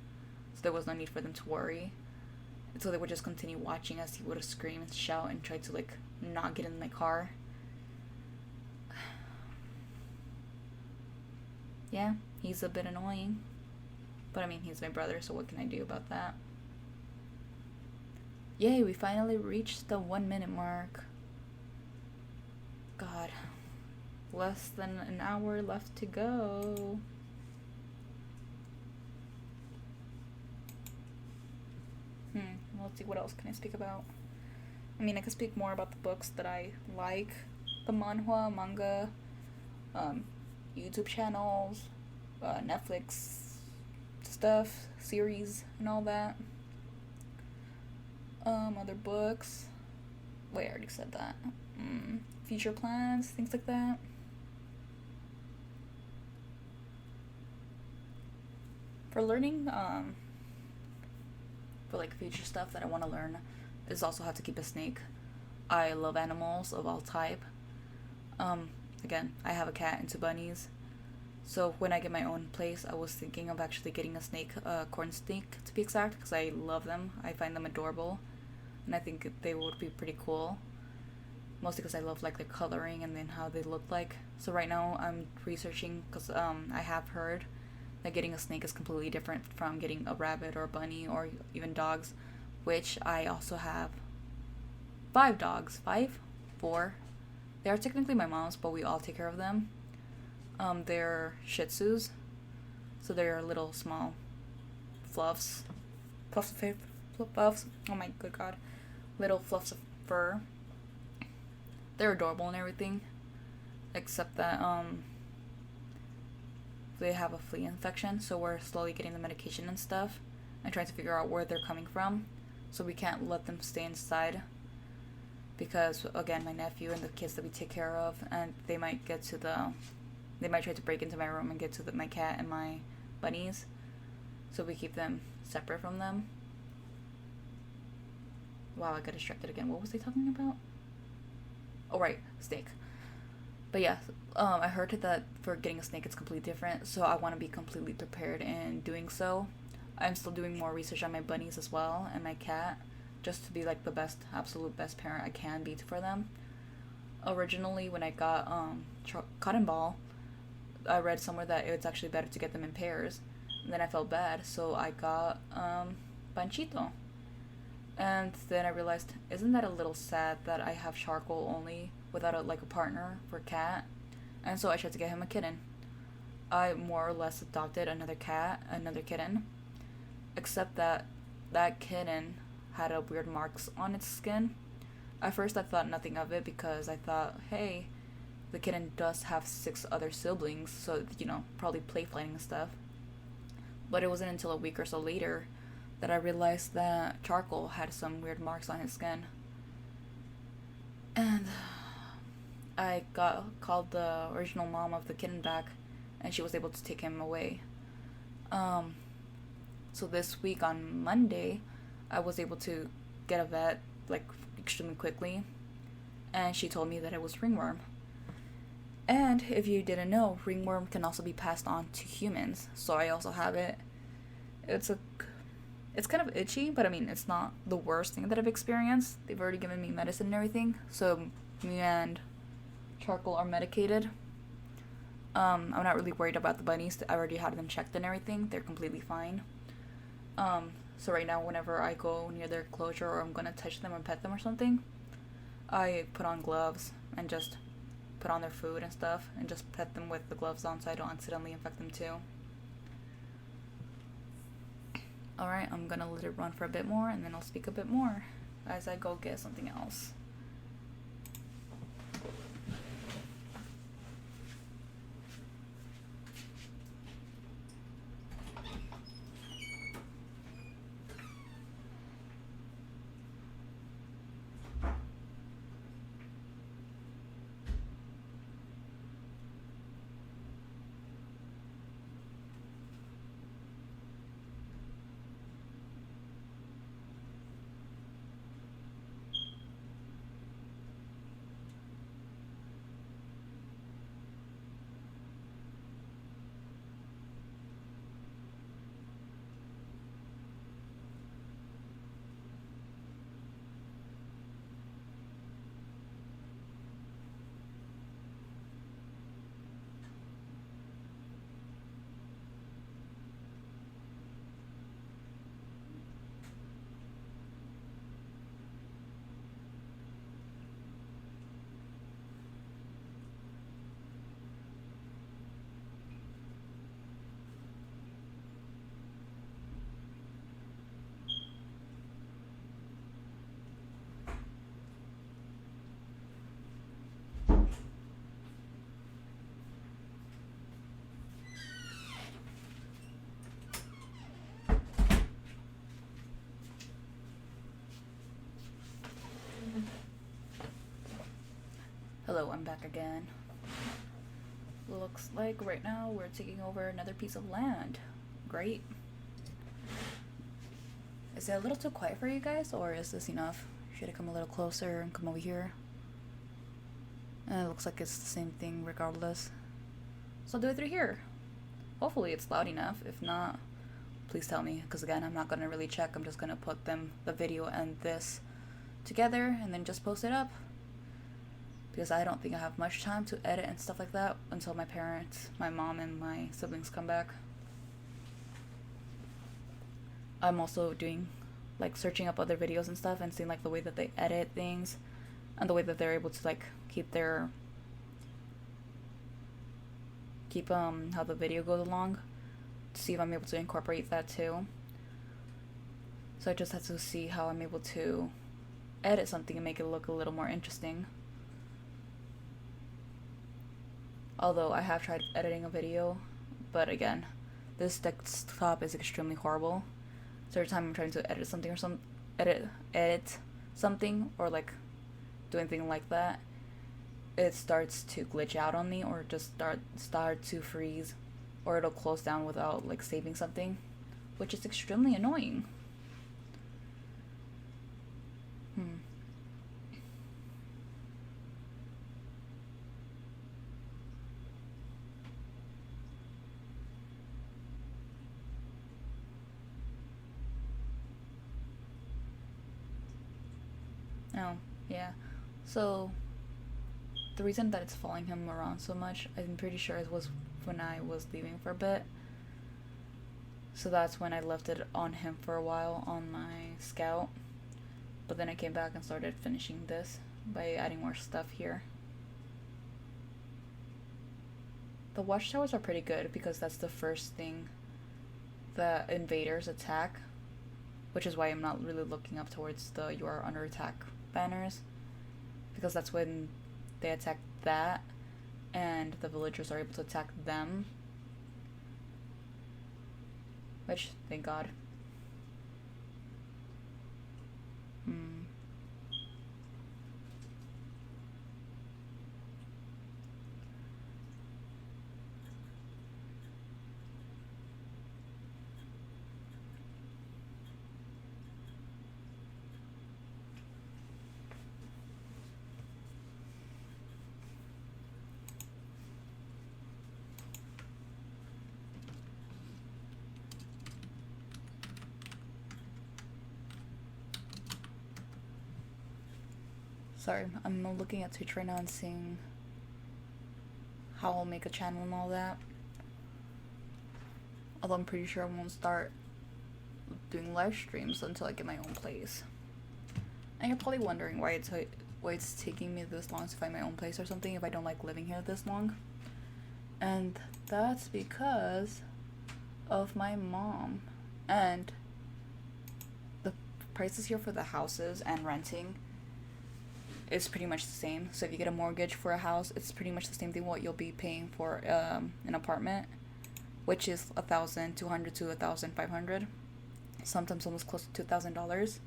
so there was no need for them to worry. And so they would just continue watching us. He would scream and shout and try to like not get in my car. Yeah, he's a bit annoying, but I mean, he's my brother, so what can I do about that? Yay, we finally reached the 1 minute mark. God, less than an hour left to go. Let's see, what else can I speak about? I mean, I can speak more about the books that I like, the manga, YouTube channels, Netflix stuff, series, and all that. Other books. Wait, I already said that. Future plans, things like that. For learning, for like future stuff that I want to learn, is also how to keep a snake. I love animals of all type. Again, I have a cat and 2 bunnies. So when I get my own place, I was thinking of actually getting a snake, corn snake to be exact, because I love them. I find them adorable, and I think they would be pretty cool. Mostly because I love like their coloring and then how they look like. So right now I'm researching, because I have heard that getting a snake is completely different from getting a rabbit or a bunny or even dogs, which I also have 5 dogs. 4. They are technically my mom's, but we all take care of them. They're Shih Tzus, so they're little small fluffs. Fluffs. Oh my good god, little fluffs of fur. They're adorable and everything, except that they have a flea infection, so we're slowly getting the medication and stuff and trying to figure out where they're coming from, so we can't let them stay inside, because again, my nephew and the kids that we take care of, and they might try to break into my room and get to my cat and my bunnies, so we keep them separate from them. Wow, I got distracted again. What was I talking about? Oh right, snake. But yeah, I heard that for getting a snake it's completely different, so I want to be completely prepared in doing so. I'm still doing more research on my bunnies as well and my cat, just to be like the absolute best parent I can be for them. Originally, when I got cotton ball, I read somewhere that it's actually better to get them in pairs. And then I felt bad, so I got Panchito. And then I realized, isn't that a little sad that I have charcoal only without a partner for cat? And so I tried to get him a kitten. I more or less adopted another kitten, except that kitten had weird marks on its skin. At first I thought nothing of it, because I thought, hey, the kitten does have 6 other siblings, so probably play fighting and stuff. But it wasn't until a week or so later that I realized that Charcoal had some weird marks on his skin. And I called the original mom of the kitten back, and she was able to take him away. So this week on Monday, I was able to get a vet extremely quickly, and she told me that it was ringworm. And if you didn't know, ringworm can also be passed on to humans, so I also have it. It's kind of itchy, but I mean, it's not the worst thing that I've experienced. They've already given me medicine and everything, so Me and Charcoal are medicated. I'm not really worried about the bunnies. I already had them checked and everything. They're completely fine. So right now, whenever I go near their enclosure or I'm gonna touch them or pet them or something, I put on gloves and just put on their food and stuff and just pet them with the gloves on so I don't accidentally infect them too. Alright, I'm gonna let it run for a bit more and then I'll speak a bit more as I go get something else. Hello, I'm back again. Looks like right now we're taking over another piece of land. Great. Is it a little too quiet for you guys, or is this enough? Should I come a little closer and come over here? It looks like it's the same thing regardless. So I'll do it through here. Hopefully it's loud enough. If not, please tell me, because again, I'm not gonna really check. I'm just gonna put the video and this together and then just post it up. Because I don't think I have much time to edit and stuff like that until my parents, my mom and my siblings come back. I'm also doing, like, searching up other videos and stuff and seeing, like, the way that they edit things and the way that they're able to, like, keep how the video goes along, to see if I'm able to incorporate that too. So I just have to see how I'm able to edit something and make it look a little more interesting. Although I have tried editing a video, but again, this desktop is extremely horrible. So every time I'm trying to edit something or edit something or like do anything like that, it starts to glitch out on me or just start to freeze, or it'll close down without like saving something, which is extremely annoying. Oh, yeah. So, the reason that it's following him around so much, I'm pretty sure it was when I was leaving for a bit. So that's when I left it on him for a while on my scout. But then I came back and started finishing this by adding more stuff here. The watchtowers are pretty good because that's the first thing the invaders attack, which is why I'm not really looking up towards the "you are under attack" banners, because that's when they attack that and the villagers are able to attack them, which, thank God. Sorry, I'm looking at Twitch right now and seeing how I'll make a channel and all that. Although I'm pretty sure I won't start doing live streams until I get my own place. And you're probably wondering why it's taking me this long to find my own place or something if I don't like living here this long. And that's because of my mom. And the prices here for the houses and renting is pretty much the same. So if you get a mortgage for a house, it's pretty much the same thing what you'll be paying for an apartment, which is $1,200 to $1,500, sometimes almost close to $2,000.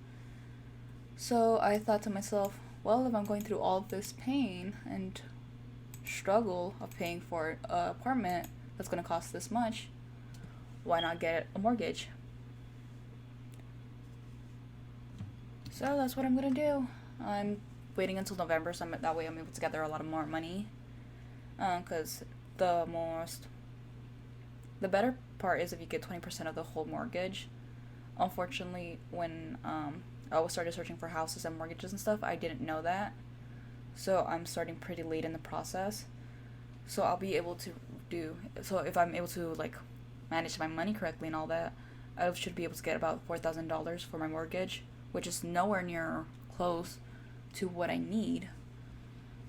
So I thought to myself, well, if I'm going through all of this pain and struggle of paying for an apartment that's going to cost this much, why not get a mortgage? So that's what I'm going to do. I'm waiting until November, so that way I'm able to gather a lot of more money. Because the better part is if you get 20% of the whole mortgage. Unfortunately, when I started searching for houses and mortgages and stuff, I didn't know that. So I'm starting pretty late in the process. So I'll be able to so if I'm able to like manage my money correctly and all that, I should be able to get about $4,000 for my mortgage, which is nowhere near close to what I need,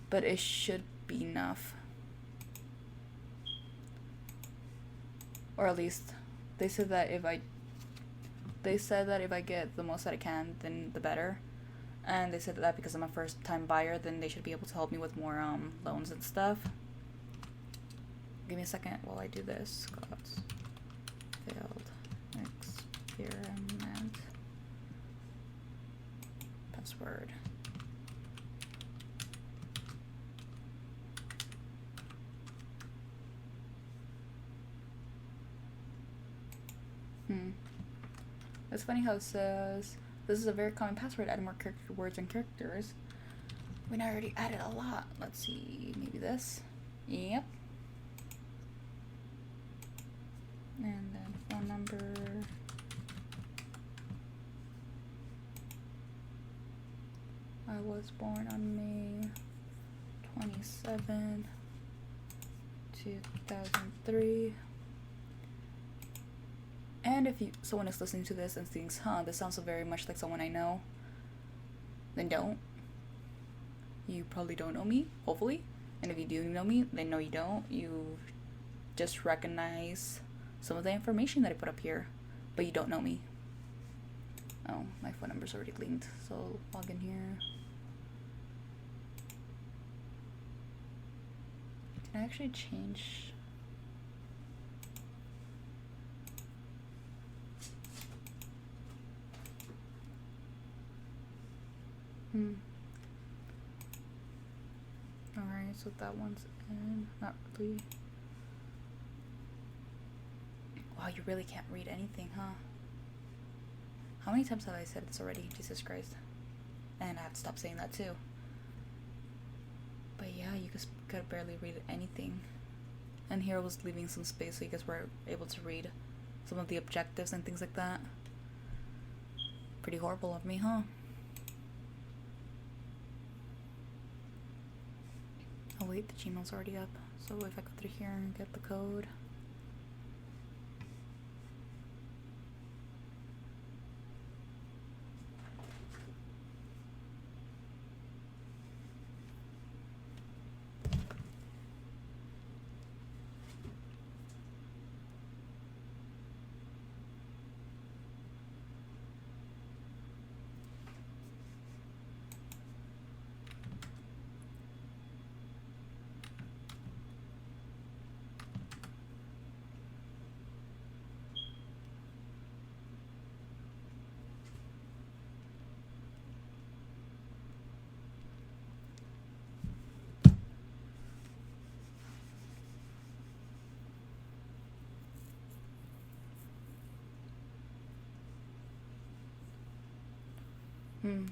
but it should be enough. Or at least they said that if I get the most that I can, then the better. And they said that because I'm a first time buyer, then they should be able to help me with more loans and stuff. Give me a second while I do this. God's failed experiment. Password. It's funny how it says this is a very common password. Add more words and characters. I already added a lot. Let's see, maybe this. Yep. And then phone number. I was born on May 27, 2003. And if someone is listening to this and thinks, this sounds so very much like someone I know, then don't. You probably don't know me, hopefully. And if you do know me, then no, you don't. You just recognize some of the information that I put up here, but you don't know me. Oh, my phone number's already linked, so log in here. Can I actually change? Alright, so that one's in. Not really. Wow, you really can't read anything, huh? How many times have I said this already? Jesus Christ. And I have to stop saying that too. But yeah, you just could barely read anything. And here I was leaving some space so you guys were able to read some of the objectives and things like that. Pretty horrible of me, huh? Oh wait, the Gmail's already up. So if I go through here and get the code.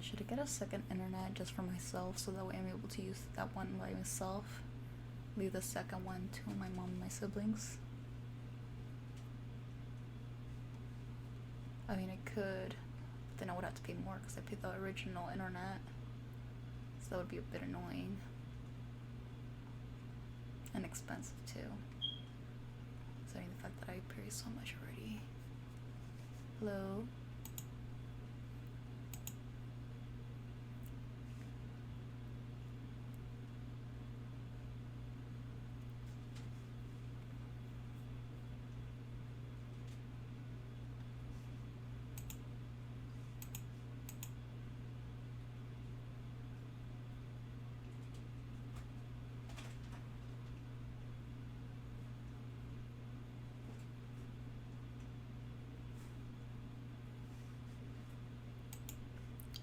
Should I get a second internet just for myself so that way I'm able to use that one by myself? Leave the second one to my mom and my siblings. I mean, I could, but then I would have to pay more because I paid the original internet. So that would be a bit annoying. And expensive too. Considering the fact that I pay so much already. Hello?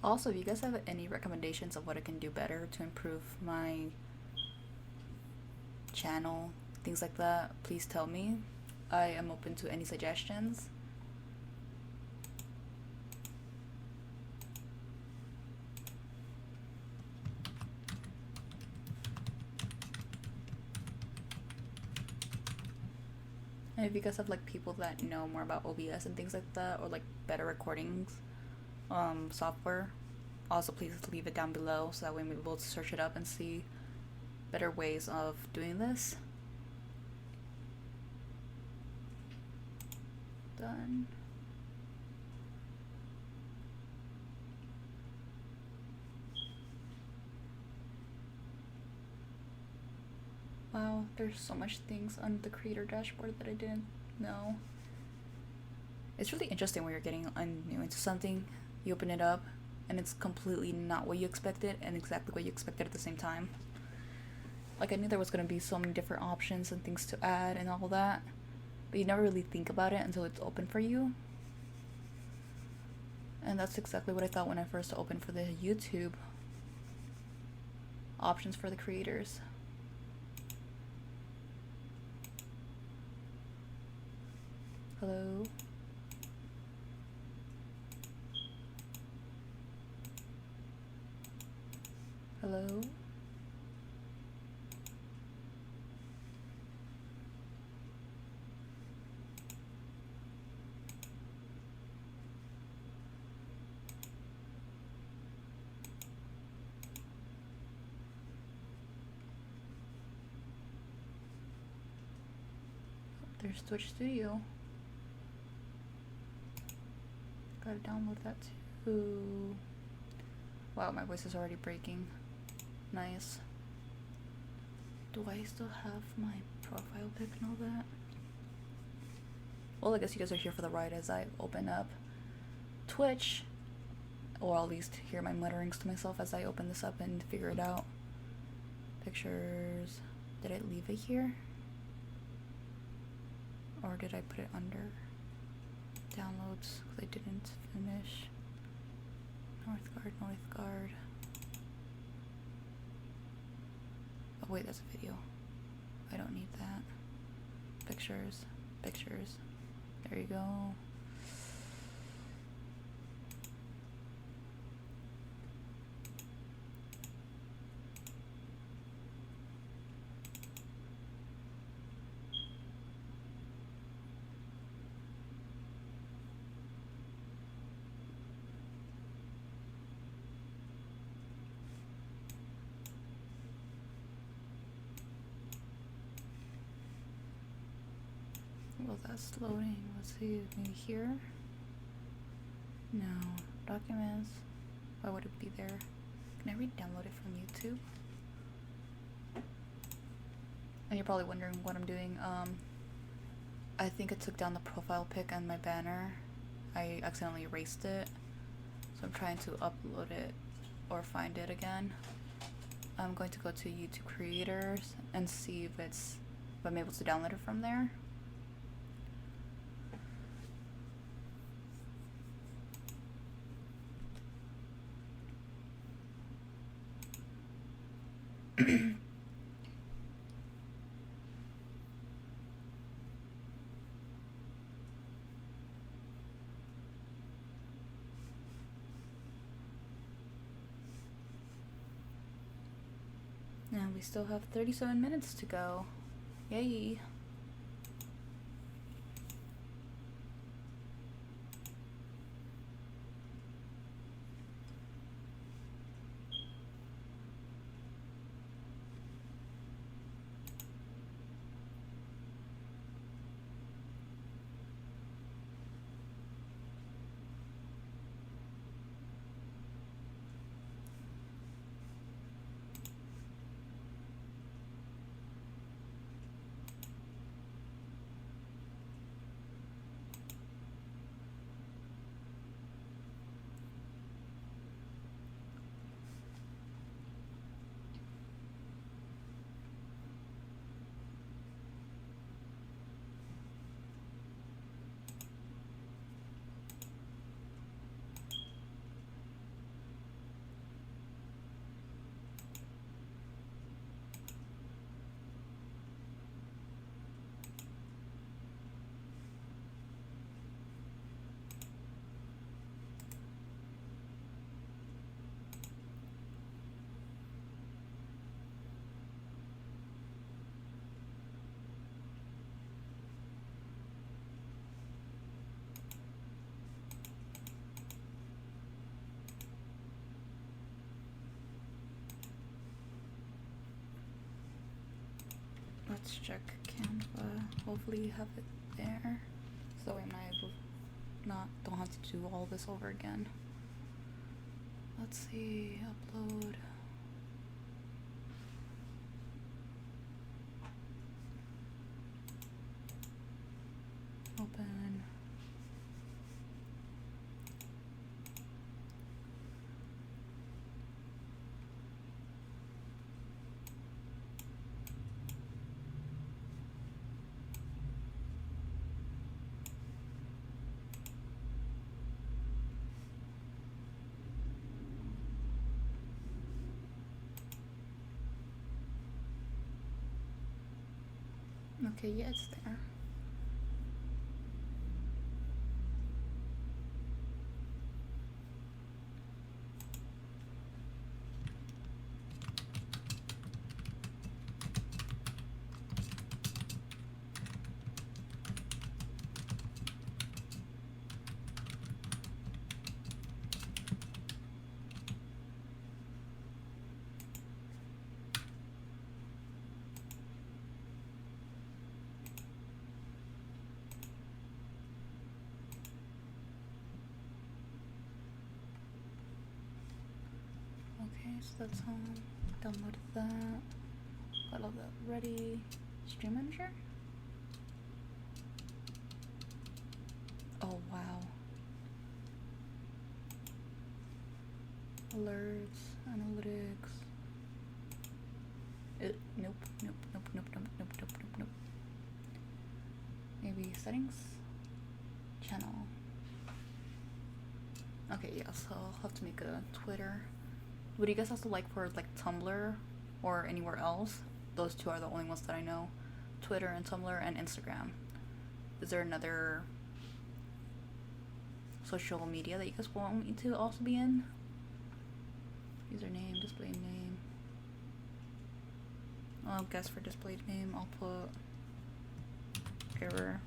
Also, if you guys have any recommendations of what I can do better to improve my channel, things like that, please tell me. I am open to any suggestions. And if you guys have like people that know more about OBS and things like that, or like better recordings software, also please leave it down below so that way we'll be able to search it up and see better ways of doing this. Done. Wow, there's so much things on the creator dashboard that I didn't know. It's really interesting when you're getting new into something, you open it up, and it's completely not what you expected and exactly what you expected at the same time. Like, I knew there was going to be so many different options and things to add and all that, but you never really think about it until it's open for you. And that's exactly what I thought when I first opened for the YouTube options for the creators. Hello? Hello? There's Twitch Studio. Gotta download that too. Wow, my voice is already breaking. Nice. Do I still have my profile pic and all that? Well, I guess you guys are here for the ride as I open up Twitch, or at least hear my mutterings to myself as I open this up and figure it out. Pictures. Did I leave it here? Or did I put it under downloads? Because I didn't finish. Northgard. Oh wait, that's a video. I don't need that. Pictures. There you go. Well, that's loading. Let's see, maybe here? No. Documents. Why would it be there? Can I re-download it from YouTube? And you're probably wondering what I'm doing. I think I took down the profile pic and my banner. I accidentally erased it. So I'm trying to upload it or find it again. I'm going to go to YouTube Creators and see if I'm able to download it from there. Now we still have 37 minutes to go. Yay. let's check Canva. Hopefully you have it there, so we might don't have to do all this over again. Let's see, upload. Open. Okay, yeah, it's there. Okay, so that's home. Downloaded that. Got all that ready. Stream manager? Oh wow. Alerts, analytics. Nope. Maybe settings? Channel. Okay, yeah, so I'll have to make a Twitter. Would you guys also like for like Tumblr or anywhere else? Those two are the only ones that I know. Twitter and Tumblr and Instagram. Is there another social media that you guys want me to also be in? Username, display name. I'll guess for displayed name, I'll put error.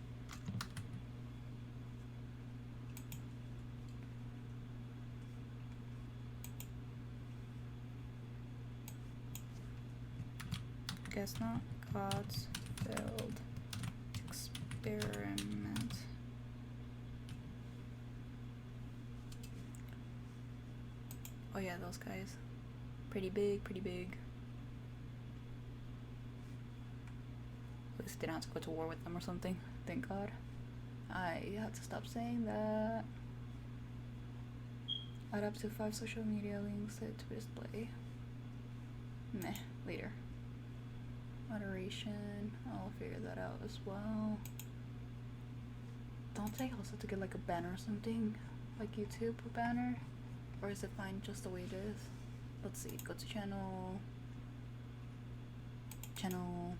Guess not. God's failed experiment. Oh yeah, those guys. Pretty big, pretty big. At least didn't have to go to war with them or something. Thank God. I had to stop saying that. Add up to 5 social media links set to display. Meh, later. Moderation, I'll figure that out as well. Don't they also have to get like a banner or something? Like YouTube a banner? Or is it fine just the way it is? Let's see, go to channel. Channel.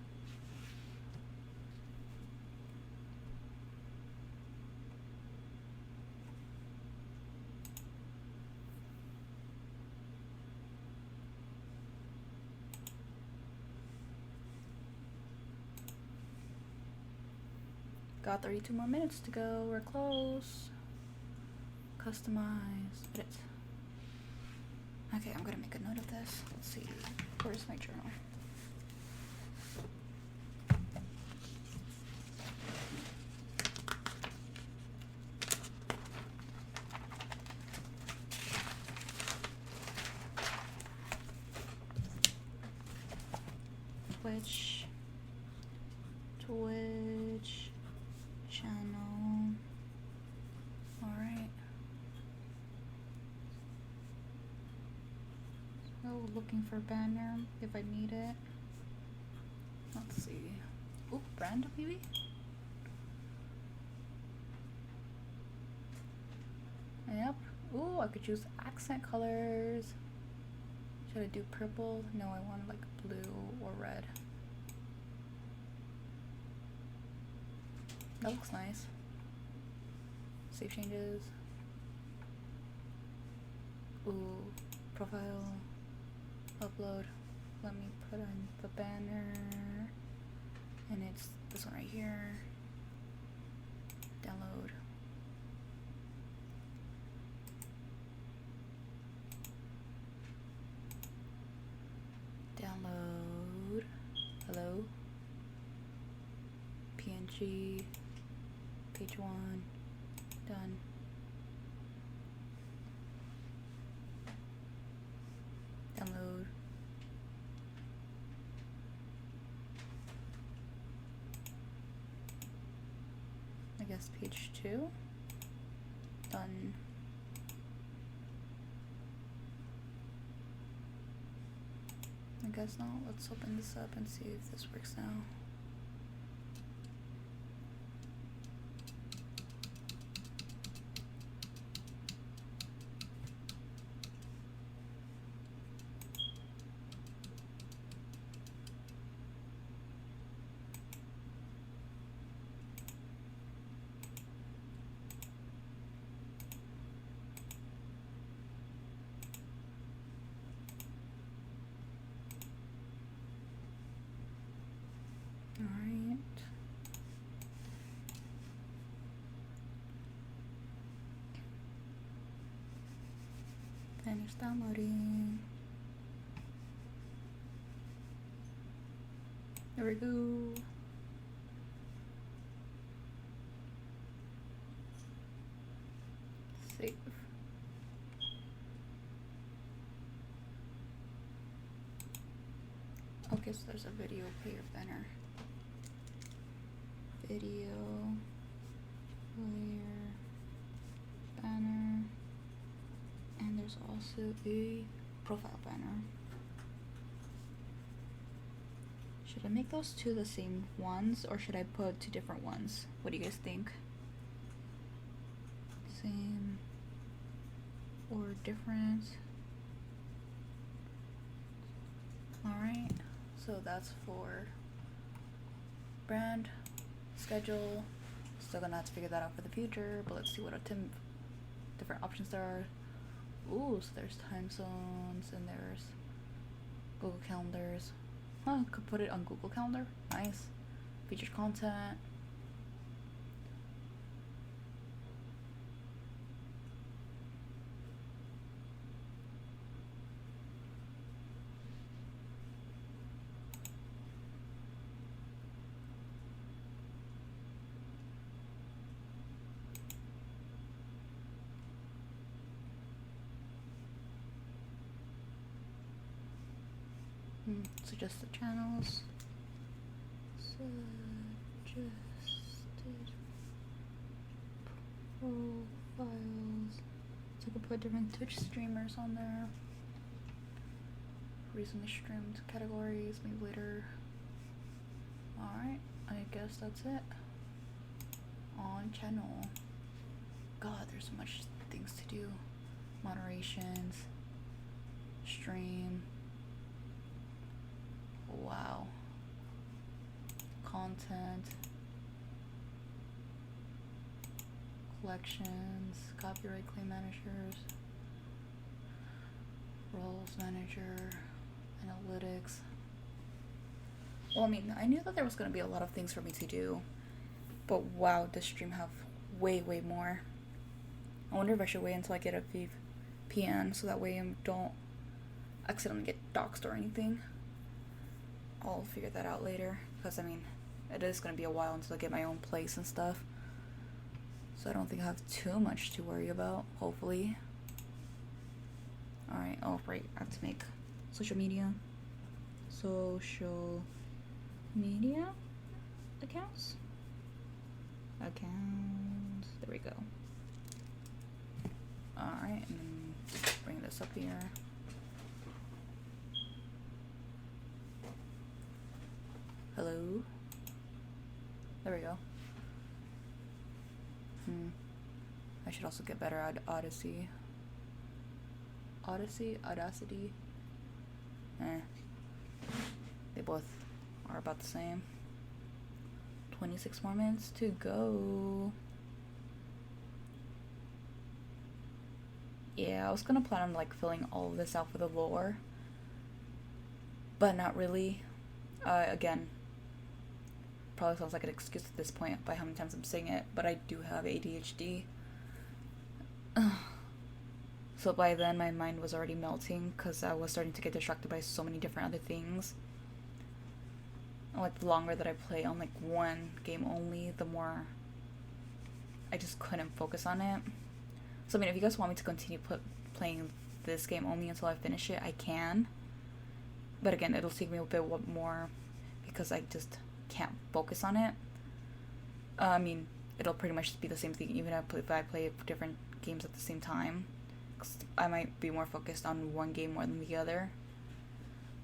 Got 32 more minutes to go. We're close. Customize. Edit. Okay, I'm gonna make a note of this. Let's see. Where's my journal? Twitch channel. Alright. So looking for banner if I need it. Let's see. Ooh, brand maybe? Yep. Ooh, I could choose accent colors. Should I do purple? No, I want like blue or red. That looks nice. Save changes. Ooh, profile. Upload. Let me put on the banner. And it's this one right here. Download. Download. Hello? G, page 1, done. Download. I guess page 2, done. I guess not. Let's open this up and see if this works now. Alright. Finish downloading. There we go. Save. Okay, so there's a video player banner. Video player banner, and there's also a profile banner. Should I make those two the same ones, or should I put two different ones? What do you guys think? Same or different? Alright, so that's for brand, schedule. Still gonna have to figure that out for the future, but let's see what different options there are. Ooh, so there's time zones and there's Google calendars. Huh, could put it on Google Calendar. Nice. Featured content. Suggest the channels. Suggested profiles. So I could put different Twitch streamers on there. Recently streamed categories, maybe later. Alright, I guess that's it. On channel. God, there's so much things to do. Moderations. Stream. Wow. Content. Collections. Copyright claim managers. Roles manager. Analytics. Well, I mean, I knew that there was going to be a lot of things for me to do. But wow, this stream have way more. I wonder if I should wait until I get a VPN so that way I don't accidentally get doxxed or anything. I'll figure that out later, because I mean, it is going to be a while until I get my own place and stuff. So I don't think I have too much to worry about, hopefully. Alright, oh right, I have to make social media accounts. There we go. Alright, and bring this up here. Hello? There we go. I should also get better at Audacity. They both are about the same. 26 more minutes to go. Yeah, I was gonna plan on like filling all of this out for the lore, but not really. Again, probably sounds like an excuse at this point by how many times I'm saying it, but I do have ADHD. So by then my mind was already melting because I was starting to get distracted by so many different other things. like the longer that I play on like one game only, the more I just couldn't focus on it. So I mean, if you guys want me to continue playing this game only until I finish it, I can. But again, it'll take me a bit more because I just can't focus on it. I mean, it'll pretty much be the same thing even if I play different games at the same time. 'Cause I might be more focused on one game more than the other.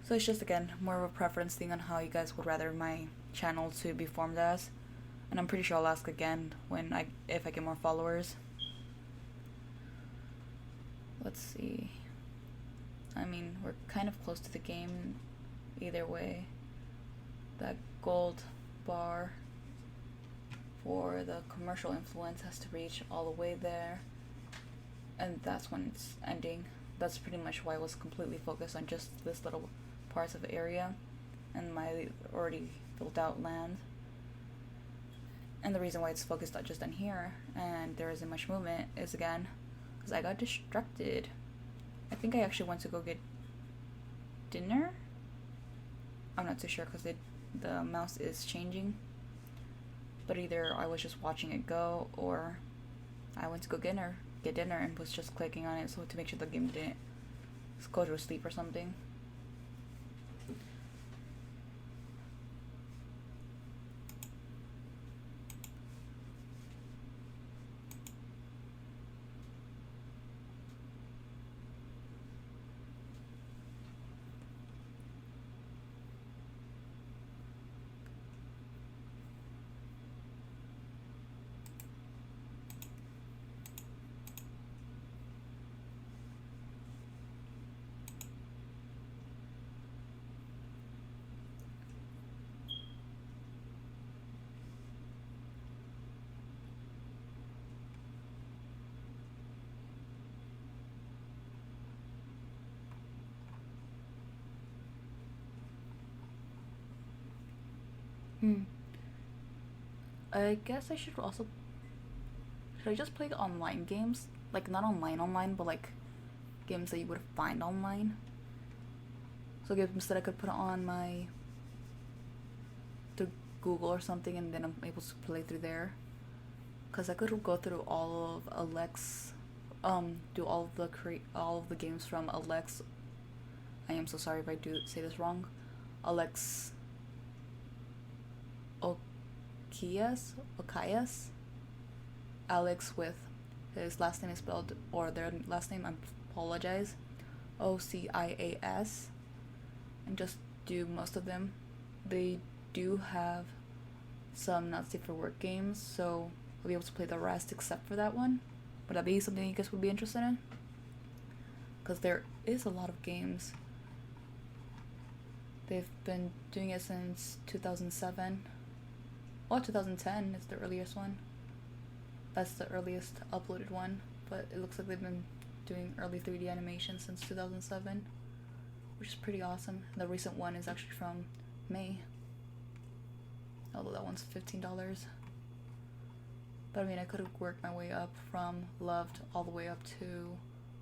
So it's just, again, more of a preference thing on how you guys would rather my channel to be formed as. And I'm pretty sure I'll ask again if I get more followers. Let's see. I mean, we're kind of close to the game either way. That gold bar for the commercial influence has to reach all the way there. And that's when it's ending. That's pretty much why I was completely focused on just this little parts of the area and my already built out land. And the reason why it's focused just on here and there isn't much movement is, again, because I got distracted. I think I actually went to go get dinner. I'm not too sure because the mouse is changing. But either I was just watching it go, or I went to go get dinner and was just clicking on it so to make sure the game didn't go to sleep or something. I guess I should also... Should I just play the online games? Like, not online, but like games that you would find online. So games that I could put on to Google or something, and then I'm able to play through there. Because I could go through all of Alex, do all of the games from Alex. I am so sorry if I do say this wrong. Alex Okias. Alex with his last name is spelled, or their last name, I apologize, Ocias, and just do most of them. They do have some not safe for work games, so I'll be able to play the rest except for that one. Would that be something you guys would be interested in? Because there is a lot of games. They've been doing it since 2007. Oh, 2010 is the earliest one. That's the earliest uploaded one, but it looks like they've been doing early 3D animation since 2007, which is pretty awesome. The recent one is actually from May, although that one's $15. But I mean, I could have worked my way up from Loved all the way up to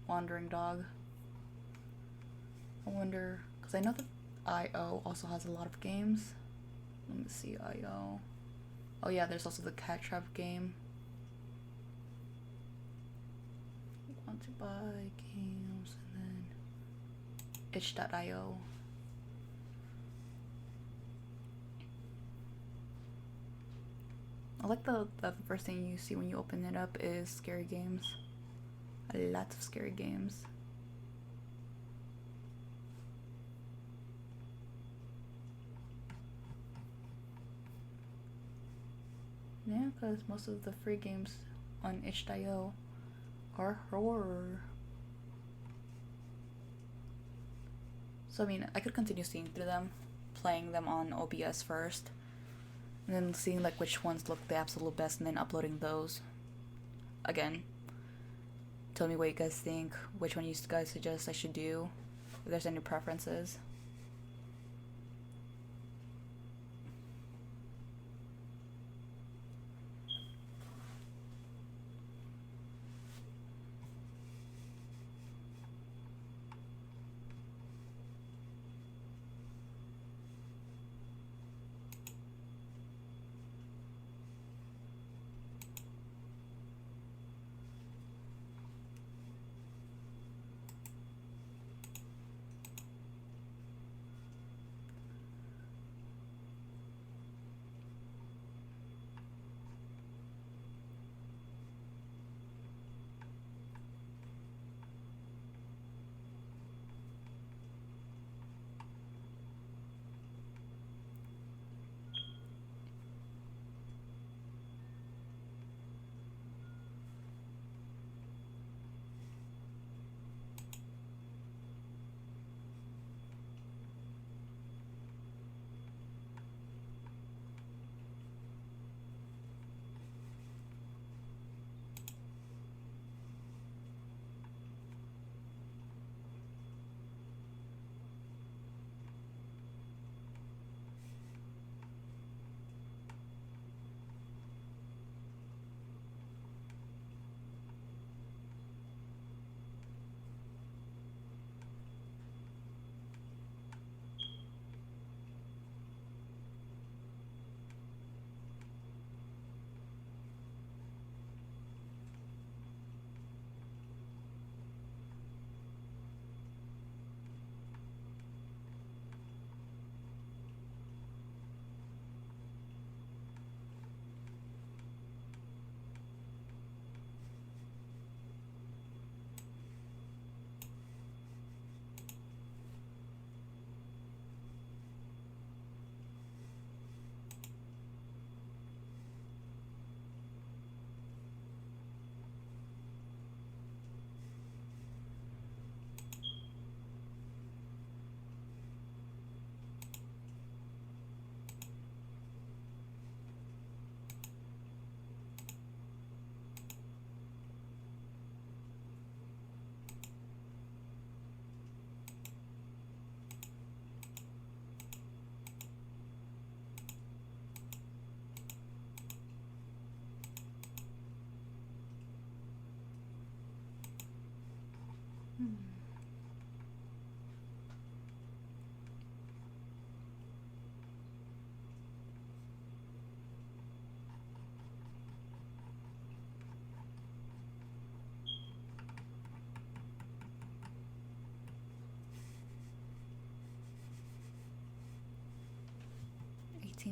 Wandering Dog. I wonder, because I know that IO also has a lot of games. Let me see, IO. Oh yeah, there's also the Cat Trap game. Want to buy games, and then itch.io. I like the first thing you see when you open it up is scary games. A lot of scary games. Yeah, because most of the free games on itch.io are horror. So I mean, I could continue seeing through them, playing them on OBS first, and then seeing like which ones look the absolute best, and then uploading those. Again, tell me what you guys think, which one you guys suggest I should do, if there's any preferences.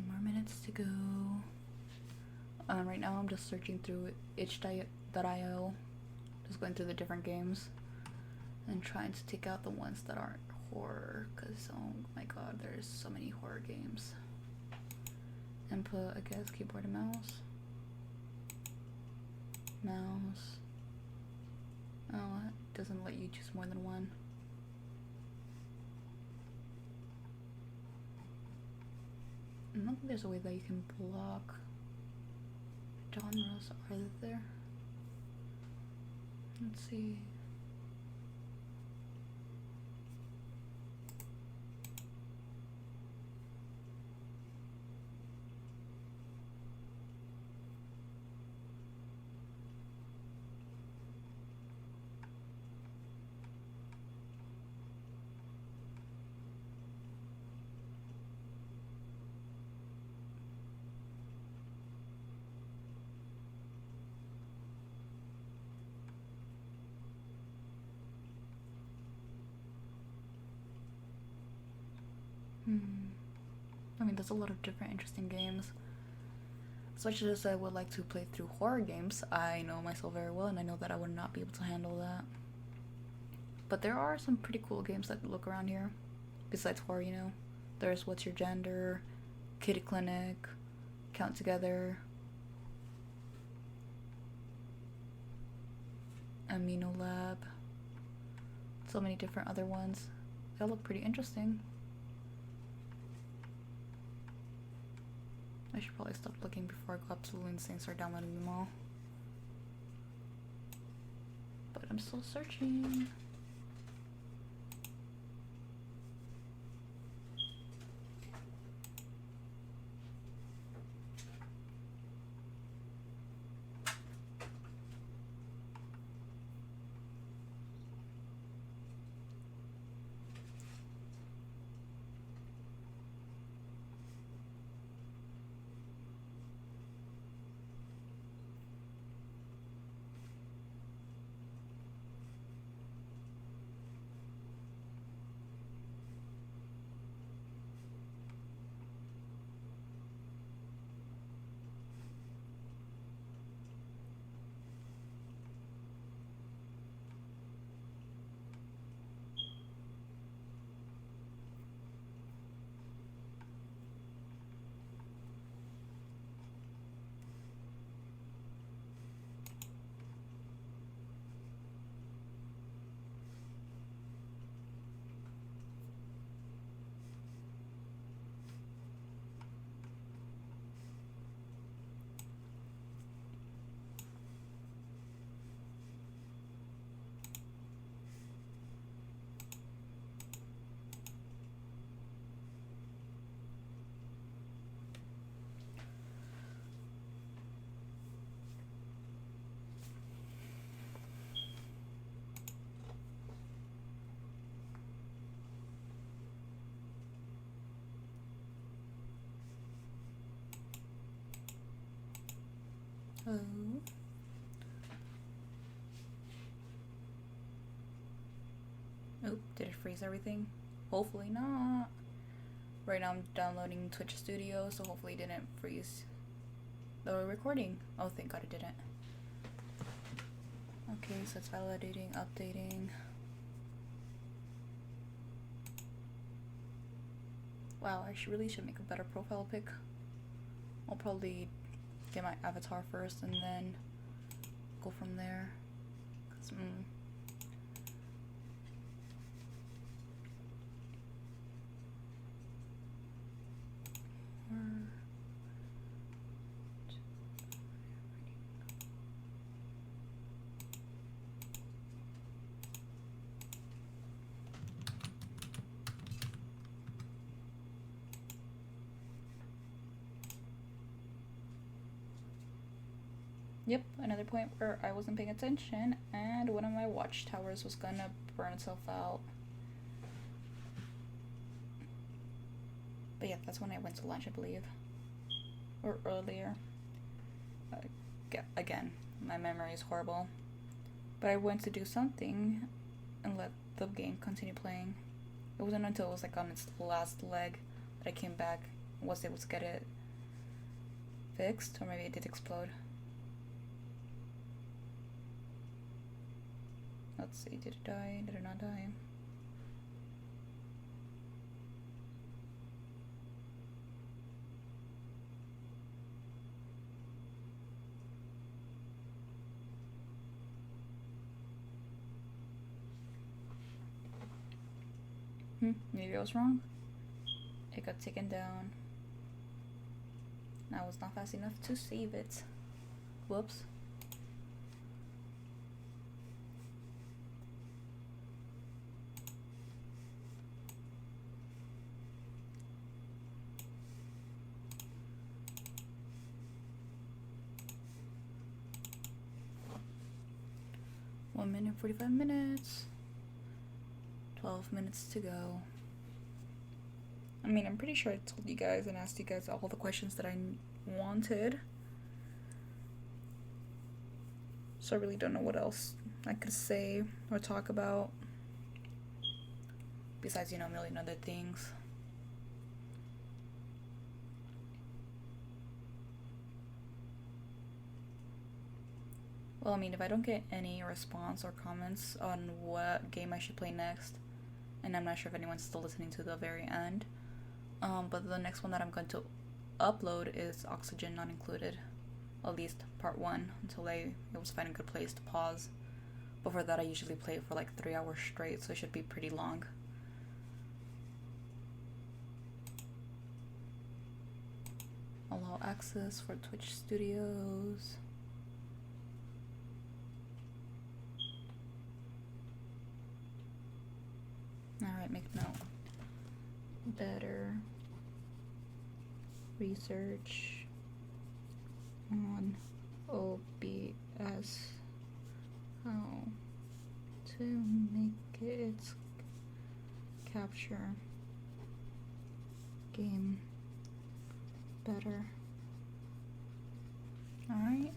More minutes to go. Right now I'm just searching through itch.io, just going through the different games and trying to take out the ones that aren't horror, because oh my god, there's so many horror games. Input, I guess, keyboard and mouse. Oh, it doesn't let you choose more than one. I don't think there's a way that you can block genres. Are there? Let's see. I mean, there's a lot of different interesting games. As much as I would like to play through horror games, I know myself very well and I know that I would not be able to handle that. But there are some pretty cool games that look around here. Besides horror, you know. There's What's Your Gender, Kitty Clinic, Count Together, Amino Lab. So many different other ones. They all look pretty interesting. I should probably stop looking before I go absolutely insane and start downloading them all. But I'm still searching. Oh. Oop, did it freeze everything? Hopefully not. Right now I'm downloading Twitch Studio, so hopefully it didn't freeze the recording. Oh, thank god it didn't. Okay, so it's validating, updating. Wow, I really should make a better profile pic. I'll probably get my avatar first and then go from there. 'Cause, Yep, another point where I wasn't paying attention, and and one of my watchtowers was gonna burn itself out. But yeah, that's when I went to lunch, I believe. Or earlier. Again, my memory is horrible. But I went to do something and let the game continue playing. It wasn't until it was like on its last leg that I came back and was able to get it fixed, or maybe it did explode. Let's see, did it die? Did it not die? Maybe I was wrong. It got taken down. I was not fast enough to save it. Whoops. One minute, 45 minutes. 12 minutes to go. I mean, I'm pretty sure I told you guys and asked you guys all the questions that I wanted. So I really don't know what else I could say or talk about. Besides, a million other things. Well, I mean, if I don't get any response or comments on what game I should play next, and I'm not sure if anyone's still listening to the very end, but the next one that I'm going to upload is Oxygen Not Included, at least part 1, until I able to find a good place to pause. Before that, I usually play it for like 3 hours straight, so it should be pretty long. Allow access for Twitch Studios. Alright, make note. Better research on OBS. How to make it capture game better. Alright.